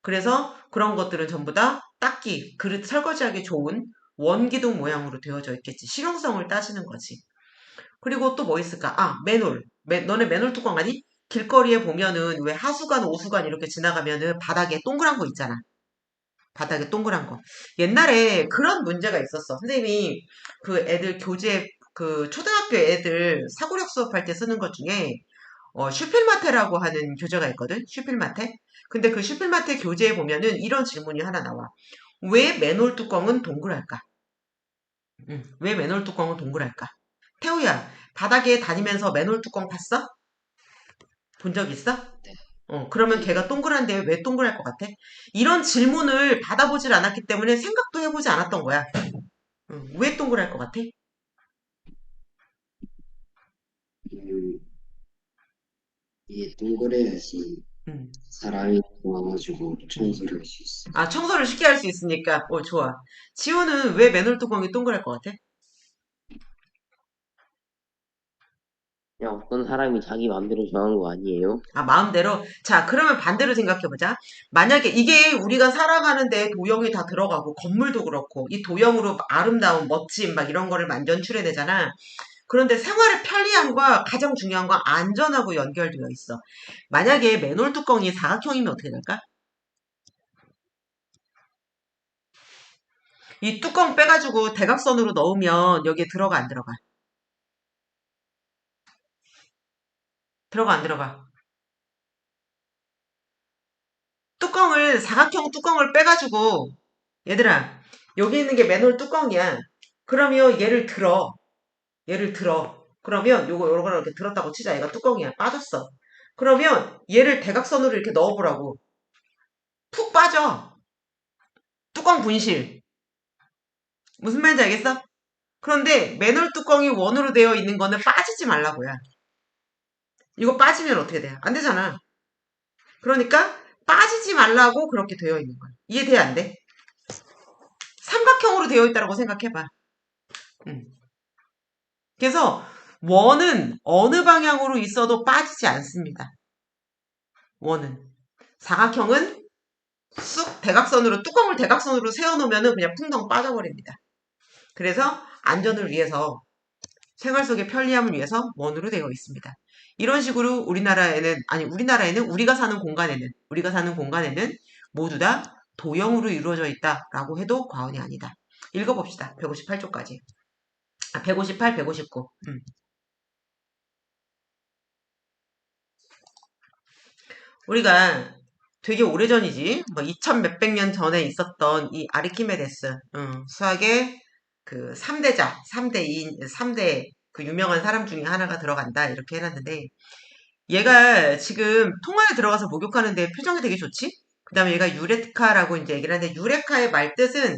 그래서 그런 것들은 전부 다 닦기, 그릇 설거지하기 좋은 원기둥 모양으로 되어져 있겠지. 실용성을 따지는 거지. 그리고 또 뭐 있을까? 맨홀. 너네 맨홀 뚜껑 아니? 길거리에 보면은 왜 하수관, 오수관 이렇게 지나가면은 바닥에 동그란 거 있잖아. 바닥에 동그란 거. 옛날에 그런 문제가 있었어. 선생님이 그 애들 교재, 그 초등학교 애들 사고력 수업할 때 쓰는 것 중에 슈필마테라고 하는 교재가 있거든. 슈필마테. 근데 그 슈필마테 교재에 보면은 이런 질문이 하나 나와. 왜 맨홀 뚜껑은 동그랄까? 왜 맨홀 뚜껑은 동그랄까? 태우야, 바닥에 다니면서 맨홀 뚜껑 봤어? 본 적 있어? 네. 그러면 네. 걔가 동그란데 왜 동그랄 것 같아? 이런 질문을 받아보질 않았기 때문에 생각도 해보지 않았던 거야. 왜 동그랄 것 같아? 음, 이게 동그래야지 음. 사람이 와가지고 음. 청소를 할 수 있어. 아, 청소를 쉽게 할 수 있으니까. 좋아. 지호는 왜 맨홀 뚜껑이 동그랄 것 같아? 그냥 어떤 사람이 자기 마음대로 정한 거 아니에요? 아, 마음대로? 자, 그러면 반대로 생각해보자. 만약에 이게 우리가 살아가는데 도형이 다 들어가고, 건물도 그렇고, 이 도형으로 아름다운, 멋짐, 막 이런 거를 만전출해내잖아. 그런데 생활의 편리함과 가장 중요한 건 안전하고 연결되어 있어. 만약에 맨홀 뚜껑이 사각형이면 어떻게 될까? 이 뚜껑 빼가지고 대각선으로 넣으면 여기에 들어가 안 들어가? 들어가 안 들어가? 뚜껑을 사각형 뚜껑을 빼가지고 얘들아 여기 있는 게 맨홀 뚜껑이야. 그러면 얘를 들어. 그러면 요거를 이렇게 들었다고 치자. 얘가 뚜껑이야. 빠졌어. 그러면 얘를 대각선으로 이렇게 넣어보라고. 푹 빠져. 뚜껑 분실. 무슨 말인지 알겠어? 그런데 맨홀 뚜껑이 원으로 되어 있는 거는 빠지지 말라고요. 이거 빠지면 어떻게 돼? 안 되잖아. 그러니까 빠지지 말라고 그렇게 되어 있는 거야. 이해돼 안 돼? 삼각형으로 되어 있다고 생각해봐. 음. 그래서 원은 어느 방향으로 있어도 빠지지 않습니다. 원은. 사각형은 쑥 대각선으로 뚜껑을 대각선으로 세워놓으면 그냥 풍덩 빠져버립니다. 그래서 안전을 위해서 생활 속의 편리함을 위해서 원으로 되어 있습니다. 이런 식으로 우리나라에는 우리가 사는 공간에는 모두 다 도형으로 이루어져 있다라고 해도 과언이 아니다. 읽어봅시다. 158조까지. 158, 159. 우리가 되게 오래전이지. 뭐 2000 몇백 년 전에 있었던 이 아르키메데스. 수학의 그 3대자, 3대인, 3대 그 유명한 사람 중에 하나가 들어간다. 이렇게 해놨는데 얘가 지금 통화에 들어가서 목욕하는데 표정이 되게 좋지? 그 다음에 얘가 유레카라고 이제 얘기를 하는데 유레카의 말뜻은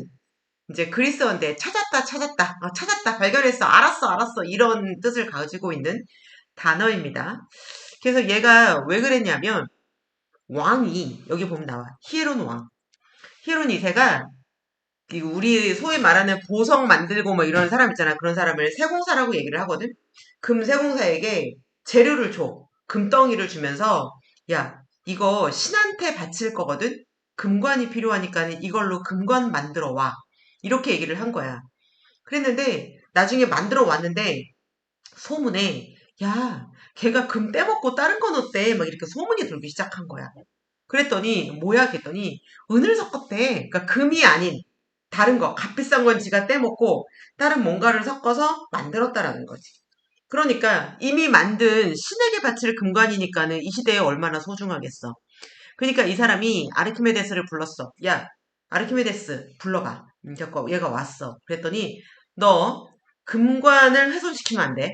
이제 그리스어인데 찾았다, 발견했어, 알았어 이런 뜻을 가지고 있는 단어입니다. 그래서 얘가 왜 그랬냐면 왕이 여기 보면 나와 히에론 왕. 히에론 2세가 우리 소위 말하는 보석 만들고 뭐 이런 사람 있잖아. 그런 사람을 세공사라고 얘기를 하거든. 금 세공사에게 재료를 줘. 금덩이를 주면서 야 이거 신한테 바칠 거거든. 금관이 필요하니까 이걸로 금관 만들어 와. 이렇게 얘기를 한 거야. 그랬는데 나중에 만들어 왔는데 소문에 야 걔가 금 떼먹고 다른 건 어때? 막 이렇게 소문이 돌기 시작한 거야. 그랬더니 뭐야 했더니 은을 섞었대. 그러니까 금이 아닌 다른 거 값비싼 건 지가 떼먹고 다른 뭔가를 섞어서 만들었다라는 거지. 그러니까 이미 만든 신에게 바칠 금관이니까는 이 시대에 얼마나 소중하겠어. 그러니까 이 사람이 아르키메데스를 불렀어. 야 아르키메데스 불러봐. 얘가 왔어. 그랬더니 너 금관을 훼손시키면 안 돼.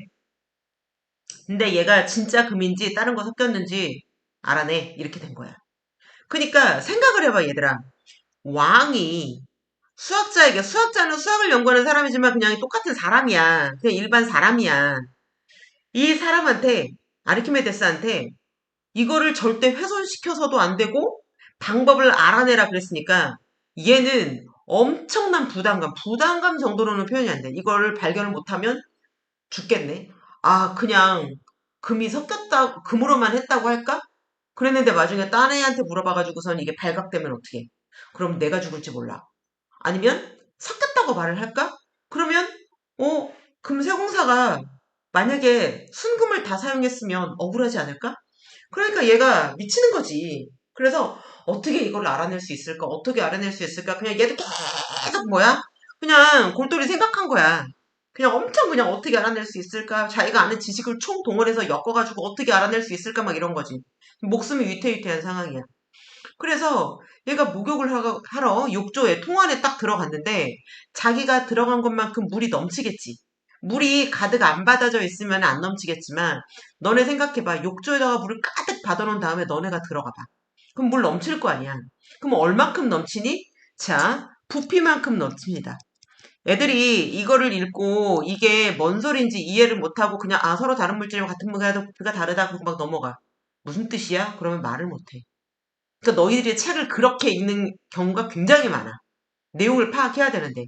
근데 얘가 진짜 금인지 다른 거 섞였는지 알아내. 이렇게 된 거야. 그러니까 생각을 해봐 얘들아. 왕이 수학자는 수학을 연구하는 사람이지만 그냥 똑같은 사람이야. 그냥 일반 사람이야. 이 사람한테 아르키메데스한테 이거를 절대 훼손시켜서도 안 되고 방법을 알아내라 그랬으니까 얘는 엄청난 부담감 정도로는 표현이 안 돼. 이거를 발견을 못하면 죽겠네. 아, 그냥 금으로만 했다고 할까? 그랬는데 나중에 딴 애한테 물어봐가지고선 이게 발각되면 어떡해. 그럼 내가 죽을지 몰라. 아니면 섞였다고 말을 할까? 그러면 어 금세공사가 만약에 순금을 다 사용했으면 억울하지 않을까? 그러니까 얘가 미치는 거지. 그래서 어떻게 이걸 알아낼 수 있을까? 어떻게 알아낼 수 있을까? 그냥 얘도 계속 뭐야? 그냥 골똘히 생각한 거야. 그냥 엄청 그냥 어떻게 알아낼 수 있을까? 자기가 아는 지식을 총동원해서 엮어가지고 어떻게 알아낼 수 있을까? 막 이런 거지. 목숨이 위태위태한 상황이야. 그래서 얘가 목욕을 하러 욕조에 통안에 딱 들어갔는데 자기가 들어간 것만큼 물이 넘치겠지. 물이 가득 안 받아져 있으면 안 넘치겠지만 너네 생각해봐. 욕조에다가 물을 가득 받아놓은 다음에 너네가 들어가봐. 그럼 물 넘칠 거 아니야. 그럼 얼만큼 넘치니? 자, 부피만큼 넘칩니다. 애들이 이거를 읽고 이게 뭔 소린지 이해를 못하고 그냥 아 서로 다른 물질과 같은 부피가 다르다 그러고 막 넘어가. 무슨 뜻이야? 그러면 말을 못해. 그러니까 너희들이 책을 그렇게 읽는 경우가 굉장히 많아. 내용을 파악해야 되는데.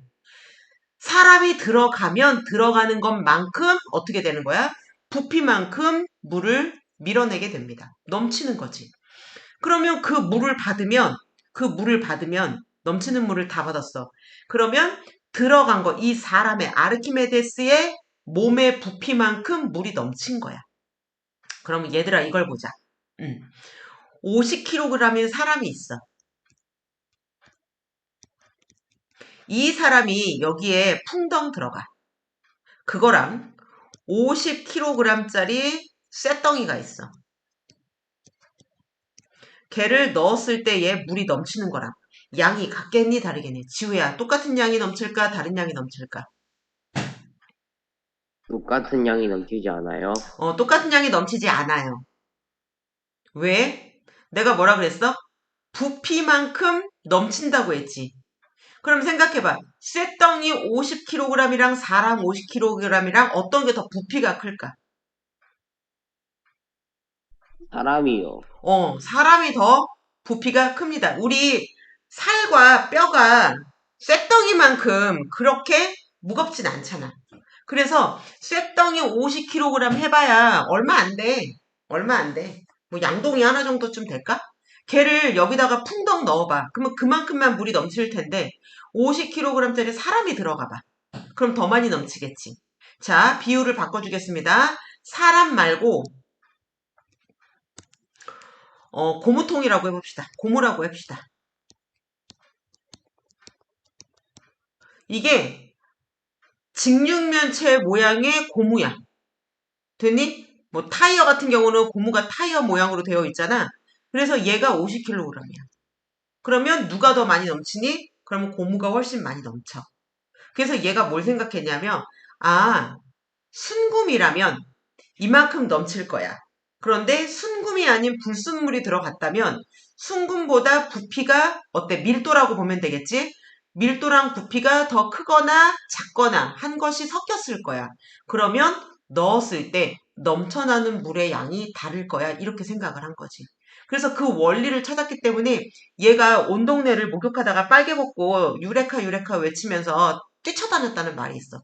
사람이 들어가면 들어가는 것만큼 어떻게 되는 거야? 부피만큼 물을 밀어내게 됩니다. 넘치는 거지. 그러면 그 물을 받으면 넘치는 물을 다 받았어. 그러면 들어간 거, 이 사람의 아르키메데스의 몸의 부피만큼 물이 넘친 거야. 그러면 얘들아 이걸 보자. 50kg인 사람이 있어. 이 사람이 여기에 풍덩 들어가. 그거랑 50kg짜리 쇳덩이가 있어. 걔를 넣었을 때 얘 물이 넘치는 거랑 양이 같겠니 다르겠니? 지우야 똑같은 양이 넘칠까 다른 양이 넘칠까? 똑같은 양이 넘치지 않아요? 똑같은 양이 넘치지 않아요. 왜? 내가 뭐라 그랬어? 부피만큼 넘친다고 했지. 그럼 생각해봐. 쇳덩이 50kg이랑 사람 50kg이랑 어떤 게 더 부피가 클까? 사람이요. 사람이 더 부피가 큽니다. 우리 살과 뼈가 쇳덩이만큼 그렇게 무겁진 않잖아. 그래서 쇳덩이 50kg 해봐야 얼마 안 돼. 얼마 안 돼. 뭐 양동이 하나 정도쯤 될까? 걔를 여기다가 풍덩 넣어봐. 그러면 그만큼만 물이 넘칠 텐데 50kg짜리 사람이 들어가 봐. 그럼 더 많이 넘치겠지. 자, 비율을 바꿔주겠습니다. 사람 말고 고무통이라고 해봅시다. 고무라고 해봅시다. 이게 직육면체 모양의 고무야. 됐니? 뭐 타이어 같은 경우는 고무가 타이어 모양으로 되어 있잖아. 그래서 얘가 50kg이야. 그러면 누가 더 많이 넘치니? 그러면 고무가 훨씬 많이 넘쳐. 그래서 얘가 뭘 생각했냐면 아, 순금이라면 이만큼 넘칠 거야. 그런데 순금이 아닌 불순물이 들어갔다면 순금보다 부피가 어때? 밀도라고 보면 되겠지? 밀도랑 부피가 더 크거나 작거나 한 것이 섞였을 거야. 그러면 넣었을 때 넘쳐나는 물의 양이 다를 거야. 이렇게 생각을 한 거지. 그래서 그 원리를 찾았기 때문에 얘가 온 동네를 목욕하다가 빨개 벗고 유레카 유레카 외치면서 뛰쳐다녔다는 말이 있어.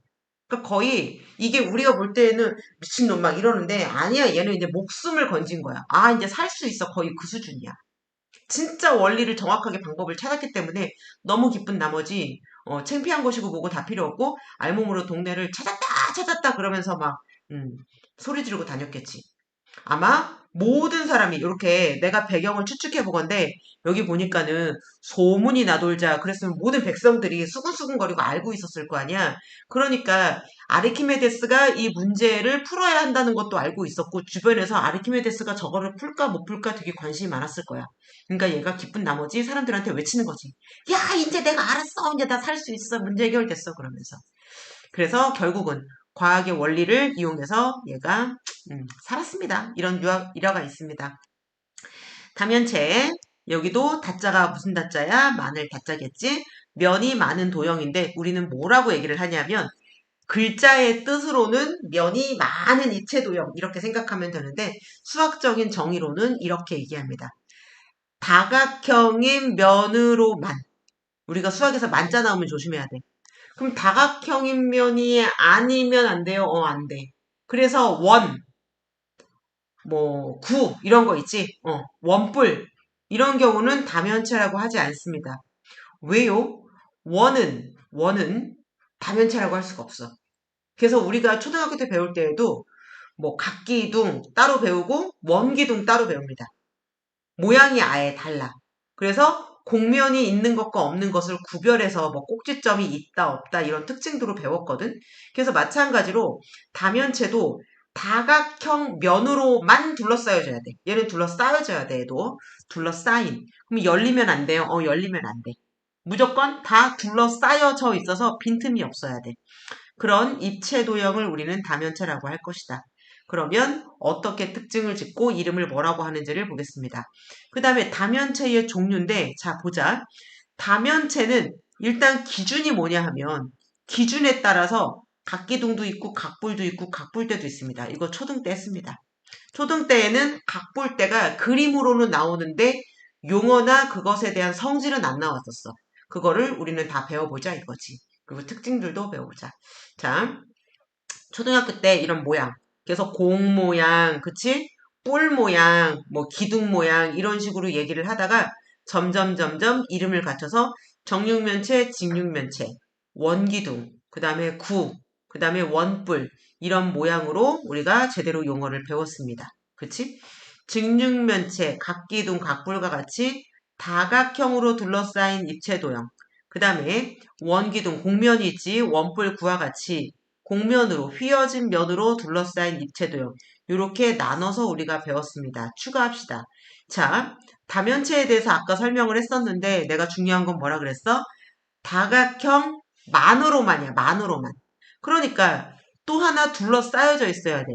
그러니까 거의 이게 우리가 볼 때는 미친놈 막 이러는데 아니야 얘는 이제 목숨을 건진 거야. 아 이제 살 수 있어 거의 그 수준이야. 진짜 원리를 정확하게 방법을 찾았기 때문에 너무 기쁜 나머지 창피한 것이고 뭐고 다 필요 없고 알몸으로 동네를 찾았다 그러면서 막 소리 지르고 다녔겠지. 아마 모든 사람이 이렇게 내가 배경을 추측해 보건데 여기 보니까는 소문이 나돌자 그랬으면 모든 백성들이 수근수근거리고 알고 있었을 거 아니야. 그러니까 아르키메데스가 이 문제를 풀어야 한다는 것도 알고 있었고 주변에서 아르키메데스가 저거를 풀까 못 풀까 되게 관심이 많았을 거야. 그러니까 얘가 기쁜 나머지 사람들한테 외치는 거지. 야 이제 내가 알았어. 이제 나 살 수 있어. 문제 해결됐어. 그러면서. 그래서 결국은 과학의 원리를 이용해서 얘가 살았습니다. 이런 일화가 있습니다. 다면체 여기도 다자가 무슨 다자야? 마늘 다자겠지? 면이 많은 도형인데 우리는 뭐라고 얘기를 하냐면 글자의 뜻으로는 면이 많은 이체 도형 이렇게 생각하면 되는데 수학적인 정의로는 이렇게 얘기합니다. 다각형인 면으로만 우리가 수학에서 만자 나오면 조심해야 돼. 그럼 다각형인 면이 아니면 안 돼요? 안 돼. 그래서 구 이런 거 있지? 원뿔 이런 경우는 다면체라고 하지 않습니다. 왜요? 원은 다면체라고 할 수가 없어. 그래서 우리가 초등학교 때 배울 때에도 뭐 각기둥 따로 배우고 원기둥 따로 배웁니다. 모양이 아예 달라. 그래서 곡면이 있는 것과 없는 것을 구별해서 뭐 꼭지점이 있다 없다 이런 특징도로 배웠거든. 그래서 마찬가지로 다면체도 다각형 면으로만 둘러싸여져야 돼. 얘는 둘러싸여져야 돼. 얘도 둘러싸인. 그럼 열리면 안 돼요? 열리면 안 돼. 무조건 다 둘러싸여져 있어서 빈틈이 없어야 돼. 그런 입체 도형을 우리는 다면체라고 할 것이다. 그러면 어떻게 특징을 짓고 이름을 뭐라고 하는지를 보겠습니다. 그 다음에 다면체의 종류인데, 자, 보자. 다면체는 일단 기준이 뭐냐 하면, 기준에 따라서 각기둥도 있고, 각불도 있고, 각불대도 있습니다. 이거 초등 때 했습니다. 초등 때에는 각불대가 그림으로는 나오는데, 용어나 그것에 대한 성질은 안 나왔었어. 그거를 우리는 다 배워보자 이거지. 그리고 특징들도 배워보자. 자, 초등학교 때 이런 모양. 그래서 공 모양, 그치? 뿔 모양, 뭐 기둥 모양 이런 식으로 얘기를 하다가 점점 이름을 갖춰서 정육면체, 직육면체, 원기둥, 그 다음에 구, 그 다음에 원뿔 이런 모양으로 우리가 제대로 용어를 배웠습니다. 그치? 직육면체, 각기둥, 각뿔과 같이 다각형으로 둘러싸인 입체 도형. 그 다음에 원기둥, 곡면이 있지, 원뿔, 구와 같이 곡면으로 휘어진 면으로 둘러싸인 입체 도형. 이렇게 나눠서 우리가 배웠습니다. 추가합시다. 자, 다면체에 대해서 아까 설명을 했었는데 내가 중요한 건 뭐라 그랬어? 다각형 만으로만이야. 만으로만. 그러니까 또 하나 둘러싸여져 있어야 돼.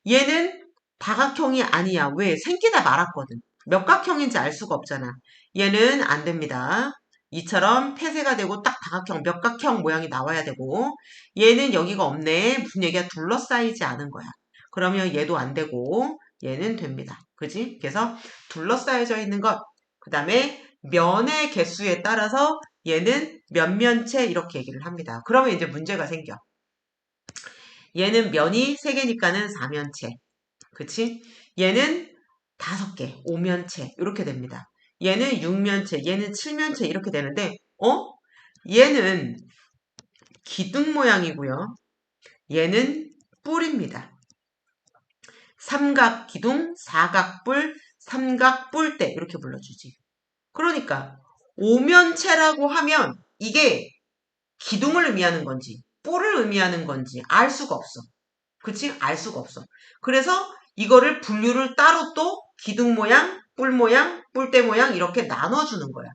얘는 다각형이 아니야. 왜? 생기다 말았거든. 몇 각형인지 알 수가 없잖아. 얘는 안 됩니다. 이처럼 폐쇄가 되고 딱 다각형, 몇 각형 모양이 나와야 되고 얘는 여기가 없네. 무슨 얘기야? 둘러싸이지 않은 거야. 그러면 얘도 안 되고 얘는 됩니다. 그지? 그래서 둘러싸여져 있는 것. 그 다음에 면의 개수에 따라서 얘는 면면체 이렇게 얘기를 합니다. 그러면 이제 문제가 생겨. 얘는 면이 3개니까는 4면체. 그치? 얘는 5개, 5면체 이렇게 됩니다. 얘는 6면체, 얘는 7면체 이렇게 되는데 얘는 기둥 모양이고요. 얘는 뿔입니다. 삼각기둥, 사각뿔, 삼각뿔대 이렇게 불러주지. 그러니까 오면체라고 하면 이게 기둥을 의미하는 건지 뿔을 의미하는 건지 알 수가 없어. 그치? 알 수가 없어. 그래서 이거를 분류를 따로 또 기둥 모양, 뿔 모양, 뿔대 모양 이렇게 나눠주는 거야.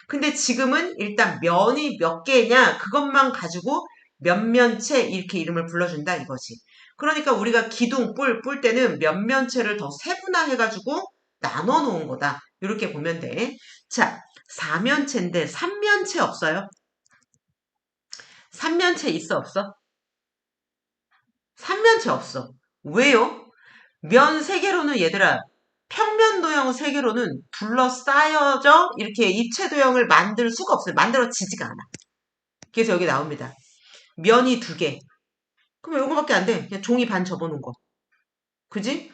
근데 지금은 일단 면이 몇 개냐 그것만 가지고 면면체 이렇게 이름을 불러준다 이거지. 그러니까 우리가 기둥, 뿔, 뿔대는 면면체를 더 세분화해가지고 나눠 놓은 거다. 이렇게 보면 돼. 자, 4면체인데 3면체 없어요? 3면체 있어 없어? 3면체 없어. 왜요? 면 3개로는 얘들아 평면 도형 3개로는 둘러싸여져 이렇게 입체 도형을 만들 수가 없어요. 만들어지지가 않아. 그래서 여기 나옵니다. 면이 2개. 그럼 요거밖에 안 돼. 그냥 종이 반 접어놓은 거. 그지?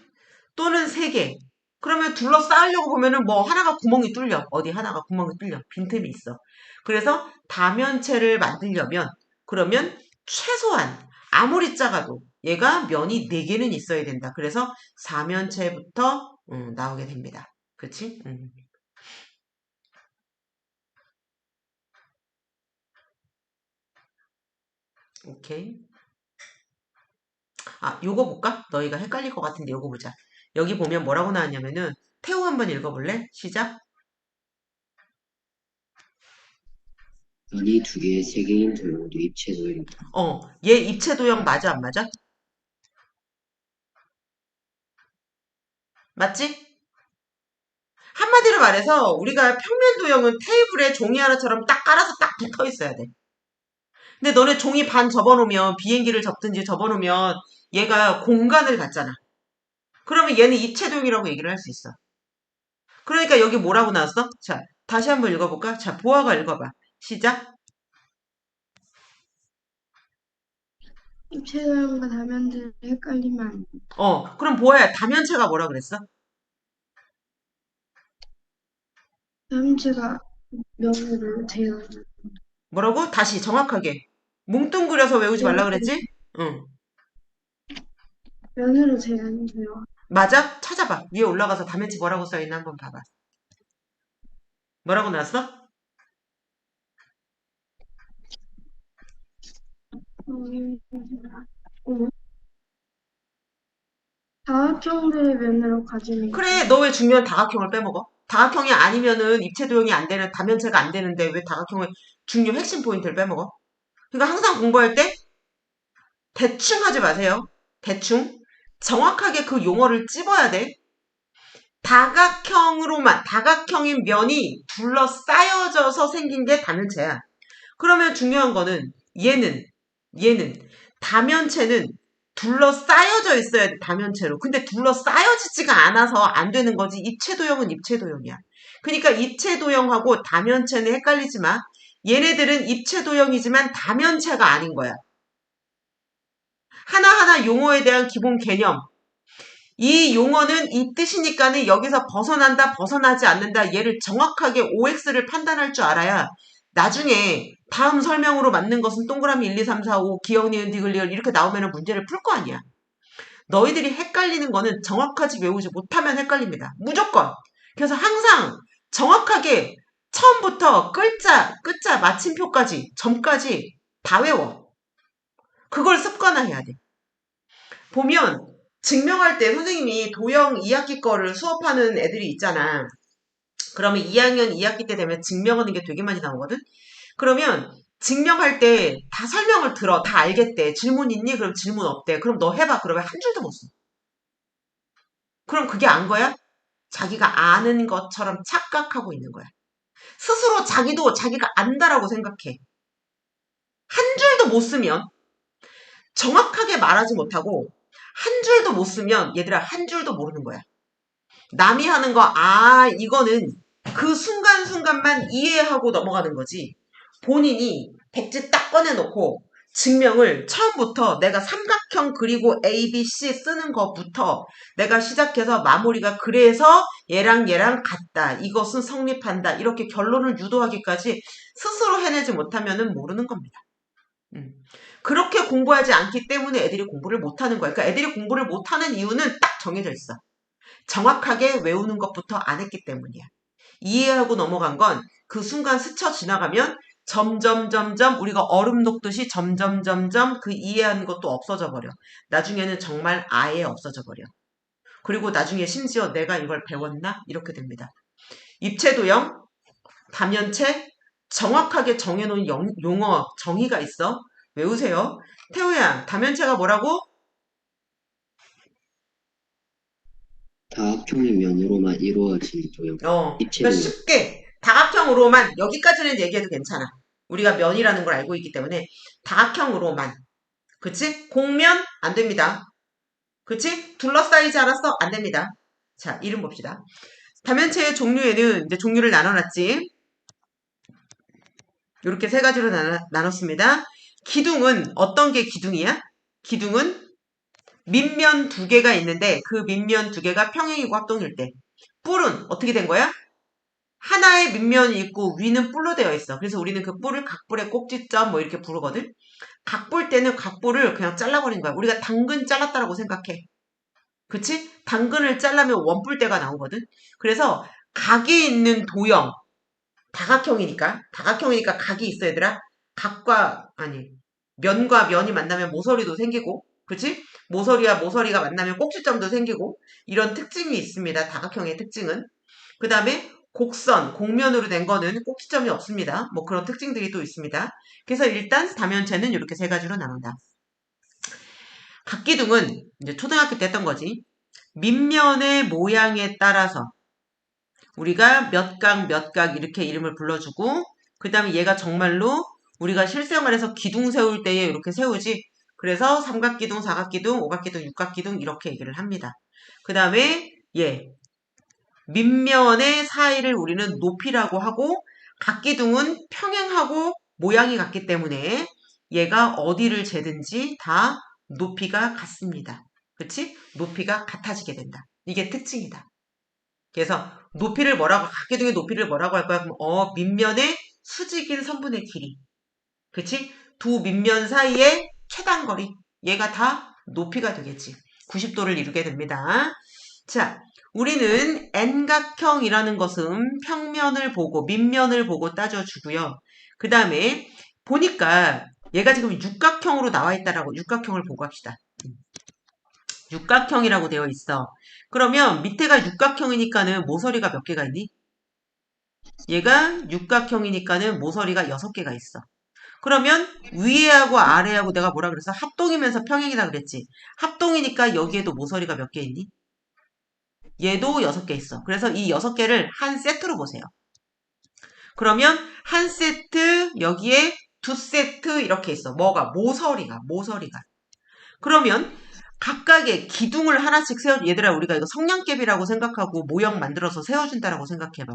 또는 3개. 그러면 둘러싸으려고 보면은 뭐 하나가 구멍이 뚫려. 어디 하나가 구멍이 뚫려. 빈틈이 있어. 그래서 다면체를 만들려면 그러면 최소한 아무리 작아도 얘가 면이 4개는 있어야 된다. 그래서 4면체부터 나오게 됩니다. 그치? 오케이. 아, 요거 볼까? 너희가 헷갈릴 것 같은데 요거 보자. 여기 보면 뭐라고 나왔냐면은 태호 한번 읽어볼래? 시작. 면이 2개, 3개인 도형도 입체 도형이다. 얘 입체 도형 맞아 안 맞아? 맞지? 한마디로 말해서 우리가 평면 도형은 테이블에 종이 하나처럼 딱 깔아서 딱 붙어 있어야 돼. 근데 너네 종이 반 접어놓으면 비행기를 접든지 접어놓으면 얘가 공간을 갖잖아. 그러면 얘는 입체 도형이라고 얘기를 할 수 있어. 그러니까 여기 뭐라고 나왔어? 자, 다시 한번 읽어볼까? 자, 보아가 읽어봐. 시작. 입체 도형과 다면들을 헷갈리면 그럼 보아야 다면체가 뭐라 그랬어? 다면체가 면으로 되어 있는 뭐라고? 다시 정확하게. 뭉뚱그려서 외우지 말라 그랬지? 응. 면으로 되어 있는 도형. 맞아? 찾아봐. 위에 올라가서 다면체 뭐라고 써있나 한번 봐봐. 뭐라고 나왔어? 음, 다각형들의 면으로 가지는 그래, 입체. 너 왜 중요한 다각형을 빼먹어? 다각형이 아니면은 입체 도형이 안 되는 다면체가 안 되는데 왜 다각형의 중요 핵심 포인트를 빼먹어? 그러니까 항상 공부할 때 대충 하지 마세요. 대충. 정확하게 그 용어를 찝어야 돼. 다각형인 면이 둘러싸여져서 생긴 게 다면체야. 그러면 중요한 거는 얘는 다면체는 둘러싸여져 있어야 돼, 다면체로. 근데 둘러싸여지지가 않아서 안 되는 거지. 입체도형은 입체도형이야. 그러니까 입체도형하고 다면체는 헷갈리지 마. 얘네들은 입체도형이지만 다면체가 아닌 거야. 하나하나 용어에 대한 기본 개념. 이 용어는 이 뜻이니까는 여기서 벗어난다, 벗어나지 않는다. 얘를 정확하게 OX를 판단할 줄 알아야 나중에 다음 설명으로 맞는 것은 동그라미 1, 2, 3, 4, 5, 기역, 니은, 디귿, 리을 이렇게 나오면 문제를 풀 거 아니야. 너희들이 헷갈리는 거는 정확하지 외우지 못하면 헷갈립니다. 무조건. 그래서 항상 정확하게 처음부터 끝자, 마침표까지, 점까지 다 외워. 그걸 습관화해야 돼. 보면 증명할 때 선생님이 도형 2학기 거를 수업하는 애들이 있잖아. 그러면 2학년 2학기 때 되면 증명하는 게 되게 많이 나오거든. 그러면 증명할 때 다 설명을 들어. 다 알겠대. 질문 있니? 그럼 질문 없대. 그럼 너 해봐. 그러면 한 줄도 못 써. 그럼 그게 안 거야? 자기가 아는 것처럼 착각하고 있는 거야. 스스로 자기도 자기가 안다라고 생각해. 한 줄도 못 쓰면 정확하게 말하지 못하고 한 줄도 못 쓰면 얘들아 한 줄도 모르는 거야. 남이 하는 거, 이거는 그 순간순간만 이해하고 넘어가는 거지. 본인이 백지 딱 꺼내놓고 증명을 처음부터 내가 삼각형 그리고 A, B, C 쓰는 것부터 내가 시작해서 마무리가 그래서 얘랑 같다. 이것은 성립한다. 이렇게 결론을 유도하기까지 스스로 해내지 못하면 모르는 겁니다. 그렇게 공부하지 않기 때문에 애들이 공부를 못하는 거야. 그러니까 애들이 공부를 못하는 이유는 딱 정해져 있어. 정확하게 외우는 것부터 안 했기 때문이야. 이해하고 넘어간 건 그 순간 스쳐 지나가면 점점 우리가 얼음 녹듯이 점점 그 이해한 것도 없어져 버려. 나중에는 정말 아예 없어져 버려. 그리고 나중에 심지어 내가 이걸 배웠나? 이렇게 됩니다. 입체도형, 다면체, 정확하게 정해놓은 용어, 정의가 있어. 외우세요. 태우야, 다면체가 뭐라고? 다각형의 면으로만 이루어진 도형. 그러니까 입체도형. 쉽게 다각형으로만 여기까지는 얘기해도 괜찮아. 우리가 면이라는 걸 알고 있기 때문에 다각형으로만. 그치? 공면 안 됩니다. 그치? 둘러싸이지 않았어? 안 됩니다. 자, 이름 봅시다. 다면체의 종류에는 이제 종류를 나눠놨지. 이렇게 세 가지로 나눴습니다. 기둥은 어떤 게 기둥이야? 기둥은 밑면 두 개가 있는데 그 밑면 두 개가 평행이고 합동일 때. 뿔은 어떻게 된 거야? 하나의 밑면이 있고 위는 뿔로 되어 있어. 그래서 우리는 그 뿔을 각뿔의 꼭지점 뭐 이렇게 부르거든. 각뿔 때는 각뿔을 그냥 잘라버린 거야. 우리가 당근 잘랐다라고 생각해. 그치? 당근을 잘라면 원뿔대가 나오거든. 그래서 각이 있는 도형, 다각형이니까 각이 있어 얘들아. 면과 면이 만나면 모서리도 생기고, 그치? 모서리와 모서리가 만나면 꼭지점도 생기고, 이런 특징이 있습니다. 다각형의 특징은. 그 다음에 곡선, 곡면으로 된 거는 꼭지점이 없습니다. 뭐 그런 특징들이 또 있습니다. 그래서 일단 다면체는 이렇게 세 가지로 나눈다. 각기둥은 이제 초등학교 때 했던 거지. 밑면의 모양에 따라서 우리가 몇 각 이렇게 이름을 불러주고 그 다음에 얘가 정말로 우리가 실생활에서 기둥 세울 때에 이렇게 세우지. 그래서 삼각기둥, 사각기둥, 오각기둥, 육각기둥 이렇게 얘기를 합니다. 그 다음에 밑면의 사이를 우리는 높이라고 하고 각기둥은 평행하고 모양이 같기 때문에 얘가 어디를 재든지 다 높이가 같습니다. 그치? 높이가 같아지게 된다. 이게 특징이다. 그래서 각기둥의 높이를 뭐라고 할 거야? 그럼 밑면의 수직인 선분의 길이. 그치? 두 밑면 사이의 최단거리. 얘가 다 높이가 되겠지. 90도를 이루게 됩니다. 자, 우리는 N각형이라는 것은 평면을 보고 밑면을 보고 따져주고요. 그 다음에 보니까 얘가 지금 육각형으로 나와 있다라고 육각형을 보고 합시다. 육각형이라고 되어 있어. 그러면 밑에가 육각형이니까는 모서리가 몇 개가 있니? 얘가 육각형이니까는 모서리가 6개가 있어. 그러면 위에하고 아래하고 내가 뭐라 그랬어? 합동이면서 평행이라 그랬지. 합동이니까 여기에도 모서리가 몇 개 있니? 얘도 6개 있어. 그래서 이 6개를 한 세트로 보세요. 그러면 한 세트, 여기에 2세트 이렇게 있어. 뭐가? 모서리가. 그러면 각각의 기둥을 하나씩 얘들아, 우리가 이거 성냥개비라고 생각하고 모형 만들어서 세워준다라고 생각해봐.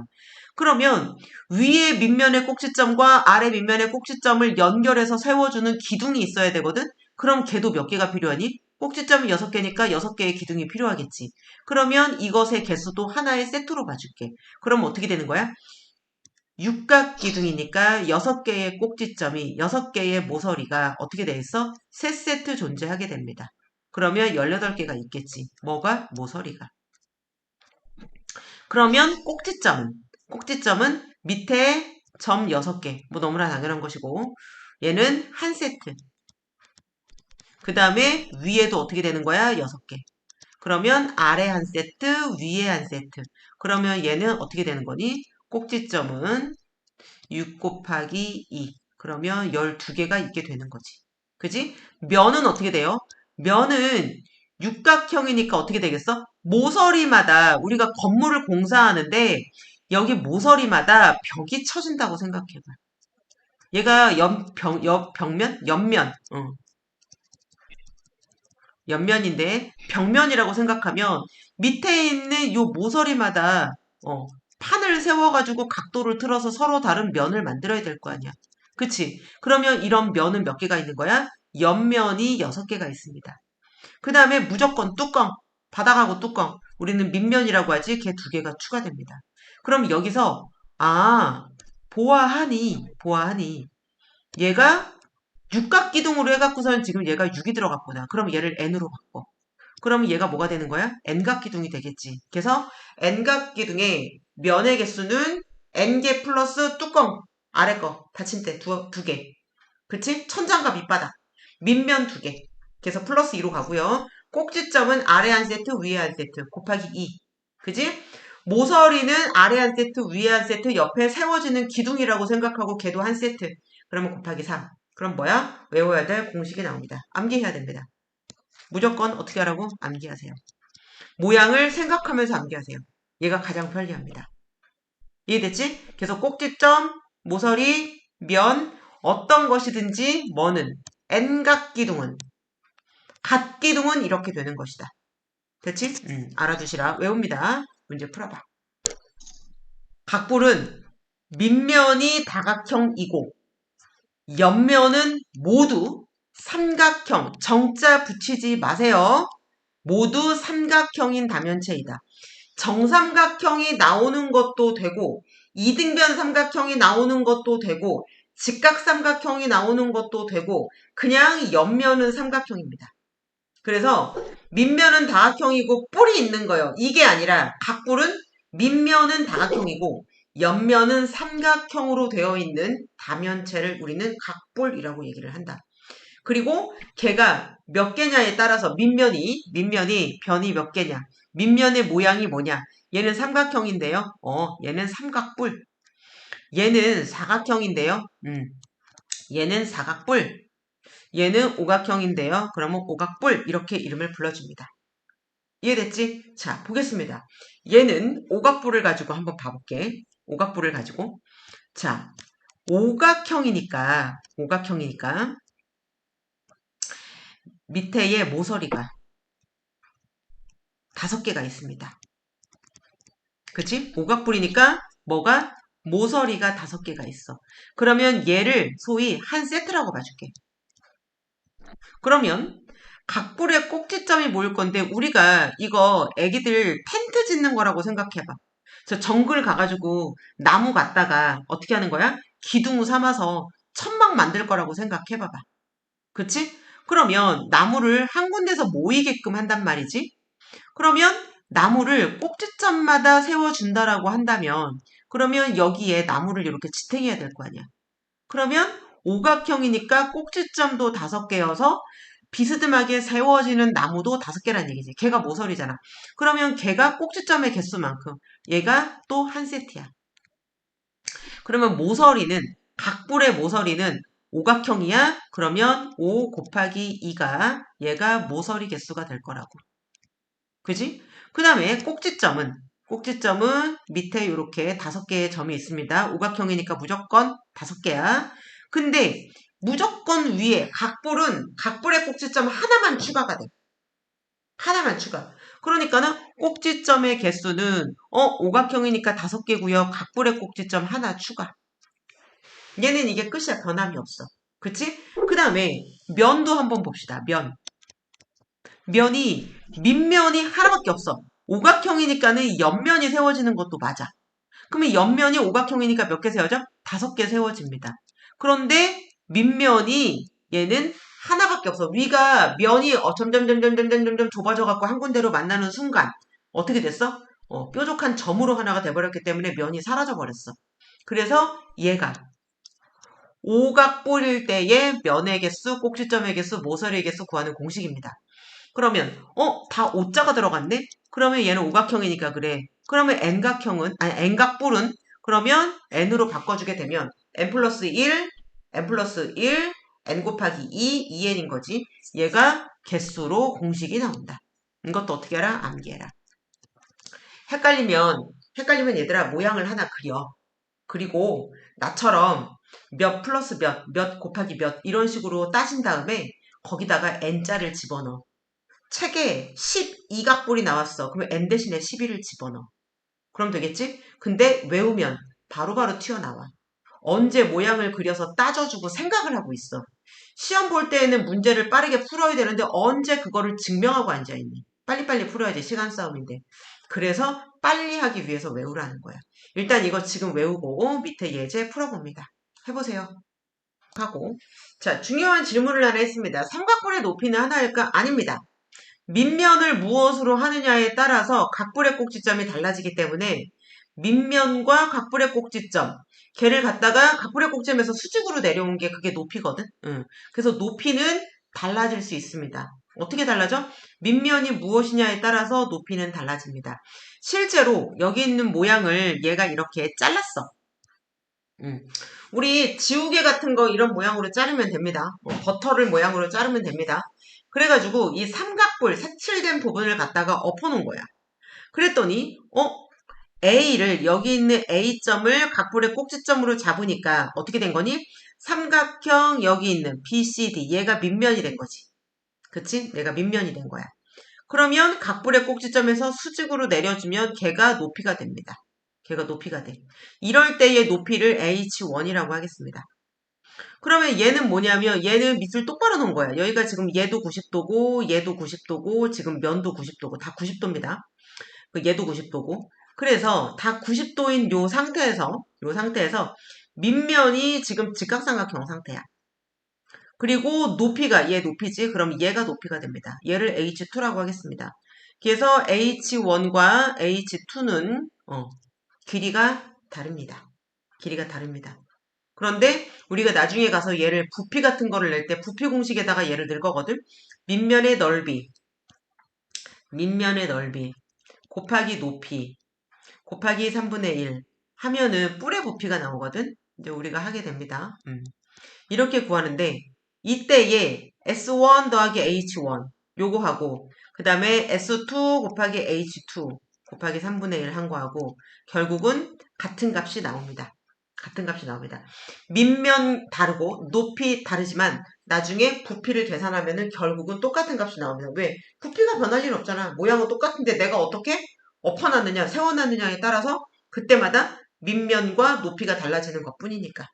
그러면 위에 밑면의 꼭지점과 아래 밑면의 꼭지점을 연결해서 세워주는 기둥이 있어야 되거든? 그럼 걔도 몇 개가 필요하니? 꼭지점이 6개니까 6개의 기둥이 필요하겠지. 그러면 이것의 개수도 하나의 세트로 봐줄게. 그럼 어떻게 되는 거야? 육각기둥이니까 6개의 꼭지점이 6개의 모서리가 어떻게 돼 있어? 3세트 존재하게 됩니다. 그러면 18개가 있겠지. 뭐가? 모서리가. 그러면 꼭지점은 밑에 점 6개. 뭐 너무나 당연한 것이고 얘는 한 세트. 그 다음에 위에도 어떻게 되는 거야? 6개. 그러면 아래 한 세트, 위에 한 세트. 그러면 얘는 어떻게 되는 거니? 꼭지점은 6 곱하기 2. 그러면 12개가 있게 되는 거지. 그지? 면은 어떻게 돼요? 면은 육각형이니까 어떻게 되겠어? 모서리마다 우리가 건물을 공사하는데 여기 모서리마다 벽이 쳐진다고 생각해봐. 얘가 벽면? 옆면인데 벽면이라고 생각하면 밑에 있는 요 모서리마다 판을 세워가지고 각도를 틀어서 서로 다른 면을 만들어야 될 거 아니야. 그치? 그러면 이런 면은 몇 개가 있는 거야? 옆면이 6개가 있습니다. 그 다음에 무조건 뚜껑, 바닥하고 뚜껑. 우리는 밑면이라고 하지. 걔 2개가 추가됩니다. 그럼 여기서 보아하니 얘가 육각기둥으로 해갖고서는 지금 얘가 6이 들어갔구나. 그럼 얘를 n으로 바꿔. 그럼 얘가 뭐가 되는 거야? n각기둥이 되겠지. 그래서 n각기둥의 면의 개수는 n개 플러스 뚜껑 아래 거 받침대 2개. 그치? 천장과 밑바닥. 밑면 2개. 그래서 플러스 2로 가고요. 꼭지점은 아래 한 세트, 위에 한 세트 곱하기 2. 그지? 모서리는 아래 한 세트, 위에 한 세트 옆에 세워지는 기둥이라고 생각하고 걔도 한 세트. 그러면 곱하기 3. 그럼 뭐야? 외워야 될 공식이 나옵니다. 암기해야 됩니다. 무조건 어떻게 하라고? 암기하세요. 모양을 생각하면서 암기하세요. 얘가 가장 편리합니다. 이해됐지? 그래서 꼭지점, 모서리, 면, 어떤 것이든지 뭐는 n각기둥은 갓기둥은 이렇게 되는 것이다. 됐지? 알아두시라. 외웁니다. 문제 풀어봐. 각불은 밑면이 다각형이고 옆면은 모두 삼각형. 정자 붙이지 마세요. 모두 삼각형인 다면체이다. 정삼각형이 나오는 것도 되고 이등변 삼각형이 나오는 것도 되고 직각삼각형이 나오는 것도 되고 그냥 옆면은 삼각형입니다. 그래서 밑면은 다각형이고 뿔이 있는 거예요. 이게 아니라 각뿔은 밑면은 다각형이고 옆면은 삼각형으로 되어 있는 다면체를 우리는 각뿔이라고 얘기를 한다. 그리고 걔가 몇 개냐에 따라서 밑면이 변이 몇 개냐, 밑면의 모양이 뭐냐. 얘는 삼각형인데요. 얘는 삼각뿔. 얘는 사각형인데요. 얘는 사각뿔. 얘는 오각형인데요. 그러면 오각뿔 이렇게 이름을 불러줍니다. 이해됐지? 자, 보겠습니다. 얘는 오각뿔을 가지고 한번 봐볼게. 오각뿔을 가지고. 자, 오각형이니까 밑에에 모서리가 5개가 있습니다. 그치? 오각뿔이니까 뭐가? 모서리가 5개가 있어. 그러면 얘를 소위 한 세트라고 봐줄게. 그러면 각뿔의 꼭지점이 뭐일 건데 우리가 이거 애기들 텐트 짓는 거라고 생각해봐. 저 정글 가가지고 나무 갖다가 어떻게 하는 거야? 기둥 삼아서 천막 만들 거라고 생각해봐봐. 그치? 그러면 나무를 한 군데서 모이게끔 한단 말이지. 그러면 나무를 꼭지점마다 세워준다라고 한다면 그러면 여기에 나무를 이렇게 지탱해야 될 거 아니야. 그러면 오각형이니까 꼭지점도 5개여서 비스듬하게 세워지는 나무도 5개란 얘기지. 걔가 모서리잖아. 그러면 걔가 꼭지점의 개수만큼 얘가 또 한 세트야. 그러면 모서리는 각불의 모서리는 오각형이야? 그러면 5 곱하기 2가 얘가 모서리 개수가 될 거라고. 그지? 그 다음에 꼭지점은 밑에 이렇게 5개의 점이 있습니다. 오각형이니까 무조건 5개야. 근데 무조건 위에 각불의 꼭지점 하나만 추가가 돼. 하나만 추가. 그러니까는 꼭지점의 개수는 오각형이니까 5개고요. 각불의 꼭지점 하나 추가. 얘는 이게 끝이야. 변함이 없어. 그치? 그 다음에 면도 한번 봅시다. 면이 밑면이 하나밖에 없어. 오각형이니까는 옆면이 세워지는 것도 맞아. 그러면 옆면이 오각형이니까 몇 개 세워져? 5개 세워집니다. 그런데 밑면이 얘는 하나밖에 없어. 위가 면이 점점 좁아져 갖고 한 군데로 만나는 순간 어떻게 됐어? 뾰족한 점으로 하나가 돼버렸기 때문에 면이 사라져 버렸어. 그래서 얘가 오각뿔일 때의 면의 개수, 꼭지점의 개수, 모서리의 개수 구하는 공식입니다. 그러면 다 5자가 들어갔네? 그러면 얘는 오각형이니까 그래. 그러면 n각뿔은 그러면 n으로 바꿔주게 되면 n 플러스 1, n 플러스 1, n 곱하기 2, 2n인 거지. 얘가 개수로 공식이 나온다. 이것도 어떻게 알아? 암기해라. 헷갈리면 얘들아 모양을 하나 그려. 그리고 나처럼 몇 플러스 몇 곱하기 몇 이런 식으로 따진 다음에 거기다가 n자를 집어넣어. 책에 12각뿔이 나왔어. 그러면 n 대신에 11을 집어넣어. 그럼 되겠지? 근데 외우면 바로바로 튀어나와. 언제 모양을 그려서 따져주고 생각을 하고 있어. 시험 볼 때에는 문제를 빠르게 풀어야 되는데 언제 그거를 증명하고 앉아있니? 빨리빨리 풀어야지. 시간 싸움인데. 그래서 빨리 하기 위해서 외우라는 거야. 일단 이거 지금 외우고 밑에 예제 풀어봅니다. 해보세요. 하고. 자, 중요한 질문을 하나 했습니다. 삼각뿔의 높이는 하나일까? 아닙니다. 밑면을 무엇으로 하느냐에 따라서 각불의 꼭지점이 달라지기 때문에 밑면과 각불의 꼭지점 걔를 갖다가 각불의 꼭지점에서 수직으로 내려온 게 그게 높이거든. 그래서 높이는 달라질 수 있습니다. 어떻게 달라져? 밑면이 무엇이냐에 따라서 높이는 달라집니다. 실제로 여기 있는 모양을 얘가 이렇게 잘랐어. 우리 지우개 같은 거 이런 모양으로 자르면 됩니다. 버터를 모양으로 자르면 됩니다. 그래가지고 이 삼각뿔 색칠된 부분을 갖다가 엎어놓은 거야. 그랬더니 A를 여기 있는 A점을 각불의 꼭지점으로 잡으니까 어떻게 된 거니? 삼각형 여기 있는 BCD 얘가 밑면이 된 거지. 그치? 얘가 밑면이 된 거야. 그러면 각불의 꼭지점에서 수직으로 내려주면 걔가 높이가 됩니다. 걔가 높이가 돼. 이럴 때의 높이를 H1이라고 하겠습니다. 그러면 얘는 뭐냐면 얘는 밑을 똑바로 놓은 거야. 여기가 지금 얘도 90도고 얘도 90도고 지금 면도 90도고 다 90도입니다. 얘도 90도고 그래서 다 90도인 요 상태에서 밑면이 지금 직각삼각형 상태야. 그리고 높이가 얘 높이지. 그럼 얘가 높이가 됩니다. 얘를 H2라고 하겠습니다. 그래서 H1과 H2는 길이가 다릅니다. 길이가 다릅니다. 그런데 우리가 나중에 가서 얘를 부피 같은 거를 낼 때 부피 공식에다가 얘를 넣을 거거든. 밑면의 넓이 곱하기 높이 곱하기 3분의 1 하면은 뿔의 부피가 나오거든. 이제 우리가 하게 됩니다. 이렇게 구하는데 이때에 S1 더하기 H1 요거 하고 그 다음에 S2 곱하기 H2 곱하기 3분의 1 한 거하고 결국은 같은 값이 나옵니다. 같은 값이 나옵니다. 밑면 다르고 높이 다르지만 나중에 부피를 계산하면은 결국은 똑같은 값이 나옵니다. 왜? 부피가 변할 일은 없잖아. 모양은 똑같은데 내가 어떻게 엎어놨느냐, 세워놨느냐에 따라서 그때마다 밑면과 높이가 달라지는 것 뿐이니까.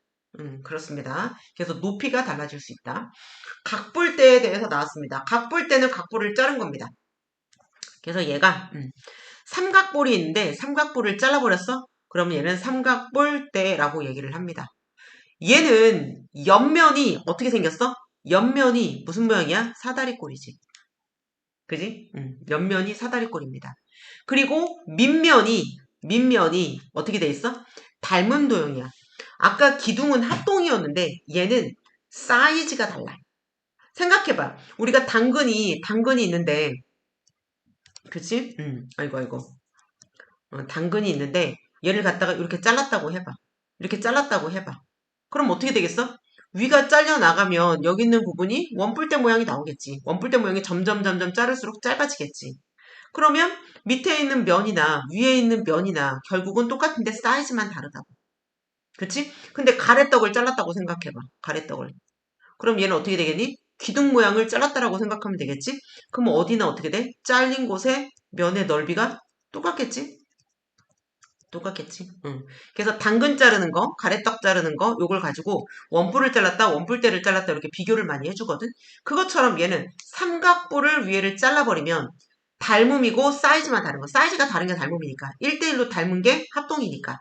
그렇습니다. 그래서 높이가 달라질 수 있다. 각불대에 대해서 나왔습니다. 각불대는 각불을 자른 겁니다. 그래서 얘가 삼각뿔이 있는데 삼각뿔을 잘라버렸어? 그러면 얘는 삼각뿔대라고 얘기를 합니다. 얘는 옆면이 어떻게 생겼어? 옆면이 무슨 모양이야? 사다리꼴이지. 그지? 옆면이 사다리꼴입니다. 그리고 밑면이 어떻게 돼 있어? 닮은 도형이야. 아까 기둥은 합동이었는데 얘는 사이즈가 달라. 생각해봐. 우리가 당근이 있는데, 그치? 아이고. 당근이 있는데 얘를 갖다가 이렇게 잘랐다고 해봐. 이렇게 잘랐다고 해봐. 그럼 어떻게 되겠어? 위가 잘려 나가면 여기 있는 부분이 원뿔대 모양이 나오겠지. 원뿔대 모양이 점점 자를수록 짧아지겠지. 그러면 밑에 있는 면이나 위에 있는 면이나 결국은 똑같은데 사이즈만 다르다고. 그치? 근데 가래떡을 잘랐다고 생각해봐. 가래떡을. 그럼 얘는 어떻게 되겠니? 기둥 모양을 잘랐다라고 생각하면 되겠지? 그럼 어디나 어떻게 돼? 잘린 곳에 면의 넓이가 똑같겠지? 똑같겠지. 응. 그래서 당근 자르는 거, 가래떡 자르는 거, 요걸 가지고 원뿔을 잘랐다, 원뿔대를 잘랐다 이렇게 비교를 많이 해주거든. 그것처럼 얘는 삼각뿔을 위에를 잘라버리면 닮음이고 사이즈만 다른 거. 사이즈가 다른 게 닮음이니까. 1대1로 닮은 게 합동이니까.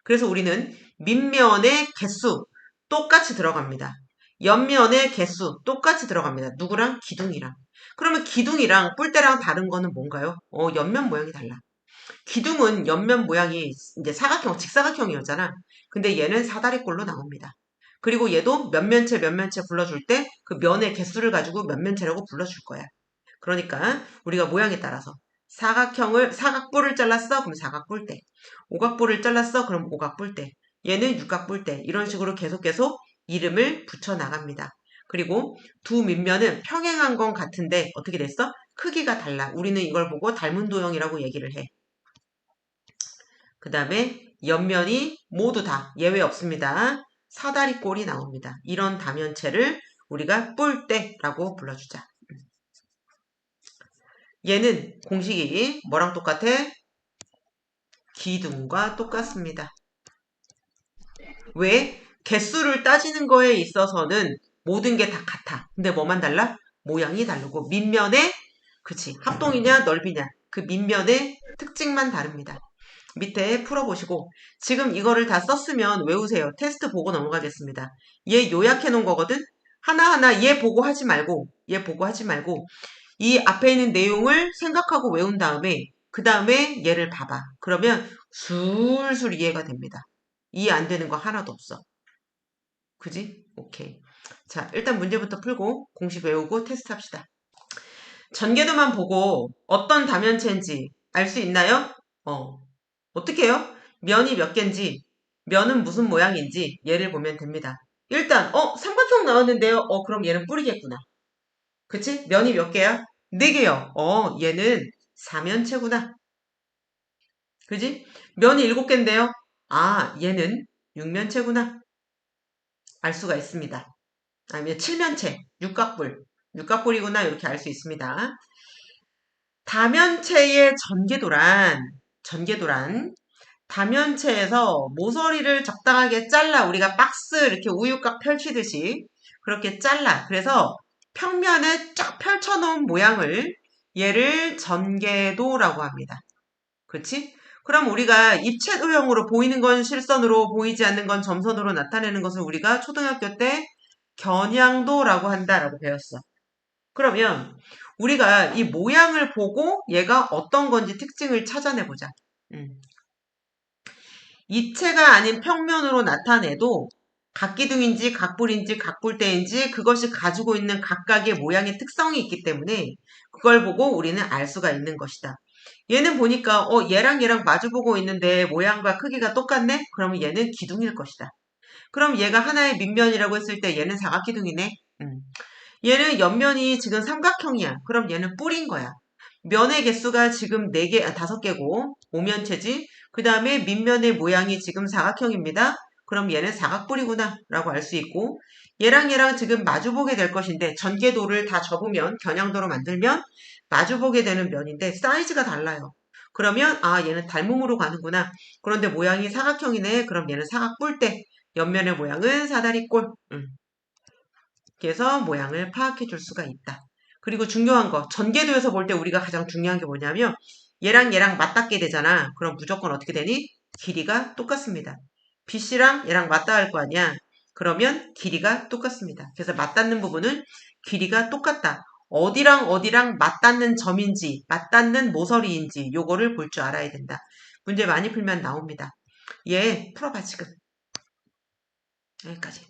그래서 우리는 밑면의 개수 똑같이 들어갑니다. 옆면의 개수 똑같이 들어갑니다. 누구랑? 기둥이랑. 그러면 기둥이랑 뿔대랑 다른 거는 뭔가요? 옆면 모양이 달라. 기둥은 옆면 모양이 이제 사각형, 직사각형이었잖아. 근데 얘는 사다리꼴로 나옵니다. 그리고 얘도 몇면체 불러줄 때 그 면의 개수를 가지고 몇면체라고 불러줄 거야. 그러니까 우리가 모양에 따라서 사각뿔을 잘랐어? 그럼 사각뿔대. 오각뿔을 잘랐어? 그럼 오각뿔대. 얘는 육각뿔대. 이런 식으로 계속 이름을 붙여 나갑니다. 그리고 두 밑면은 평행한 건 같은데 어떻게 됐어? 크기가 달라. 우리는 이걸 보고 닮은 도형이라고 얘기를 해. 그 다음에 옆면이 모두 다 예외 없습니다. 사다리꼴이 나옵니다. 이런 다면체를 우리가 뿔대라고 불러주자. 얘는 공식이 뭐랑 똑같아? 기둥과 똑같습니다. 왜? 개수를 따지는 거에 있어서는 모든 게 다 같아. 근데 뭐만 달라? 모양이 다르고 밑면에 그치 합동이냐 넓이냐 그 밑면의 특징만 다릅니다. 밑에 풀어보시고 지금 이거를 다 썼으면 외우세요. 테스트 보고 넘어가겠습니다. 얘 요약해 놓은 거거든. 하나하나 얘 보고 하지 말고 이 앞에 있는 내용을 생각하고 외운 다음에 그 다음에 얘를 봐봐. 그러면 술술 이해가 됩니다. 이해 안 되는 거 하나도 없어. 그지? 오케이. 자, 일단 문제부터 풀고 공식 외우고 테스트 합시다. 전개도만 보고 어떤 다면체인지 알 수 있나요? 어떻게 해요? 면이 몇 개인지, 면은 무슨 모양인지 얘를 보면 됩니다. 일단 삼각형 나왔는데요. 그럼 얘는 뿔이겠구나. 그치? 면이 몇 개야? 4개요. 얘는 사면체구나. 그지? 면이 7개인데요. 얘는 육면체구나. 알 수가 있습니다. 아니면 칠면체, 육각뿔이구나 이렇게 알 수 있습니다. 다면체의 전개도란 다면체에서 모서리를 적당하게 잘라 우리가 박스 이렇게 우유곽 펼치듯이 그렇게 잘라 그래서 평면에 쫙 펼쳐놓은 모양을 얘를 전개도라고 합니다. 그렇지? 그럼 우리가 입체 도형으로 보이는 건 실선으로 보이지 않는 건 점선으로 나타내는 것을 우리가 초등학교 때 겨냥도라고 한다라고 배웠어. 그러면 우리가 이 모양을 보고 얘가 어떤 건지 특징을 찾아내보자. 입체가 아닌 평면으로 나타내도 각기둥인지 각뿔인지 각뿔대인지 그것이 가지고 있는 각각의 모양의 특성이 있기 때문에 그걸 보고 우리는 알 수가 있는 것이다. 얘는 보니까 얘랑 마주보고 있는데 모양과 크기가 똑같네? 그러면 얘는 기둥일 것이다. 그럼 얘가 하나의 밑면이라고 했을 때 얘는 사각기둥이네? 얘는 옆면이 지금 삼각형이야. 그럼 얘는 뿔인 거야. 면의 개수가 지금 5개고 5면체지. 그 다음에 밑면의 모양이 지금 사각형입니다. 그럼 얘는 사각뿔이구나 라고 알 수 있고 얘랑 지금 마주보게 될 것인데 전개도를 다 접으면 겨냥도로 만들면 마주보게 되는 면인데 사이즈가 달라요. 그러면 얘는 닮음으로 가는구나. 그런데 모양이 사각형이네. 그럼 얘는 사각뿔대. 옆면의 모양은 사다리꼴. 그래서 모양을 파악해 줄 수가 있다. 그리고 중요한 거 전개도에서 볼 때 우리가 가장 중요한 게 뭐냐면 얘랑 맞닿게 되잖아. 그럼 무조건 어떻게 되니? 길이가 똑같습니다. BC랑 얘랑 맞닿을 거 아니야. 그러면 길이가 똑같습니다. 그래서 맞닿는 부분은 길이가 똑같다. 어디랑 어디랑 맞닿는 점인지, 맞닿는 모서리인지 요거를 볼 줄 알아야 된다. 문제 많이 풀면 나옵니다. 얘 풀어봐 지금. 여기까지.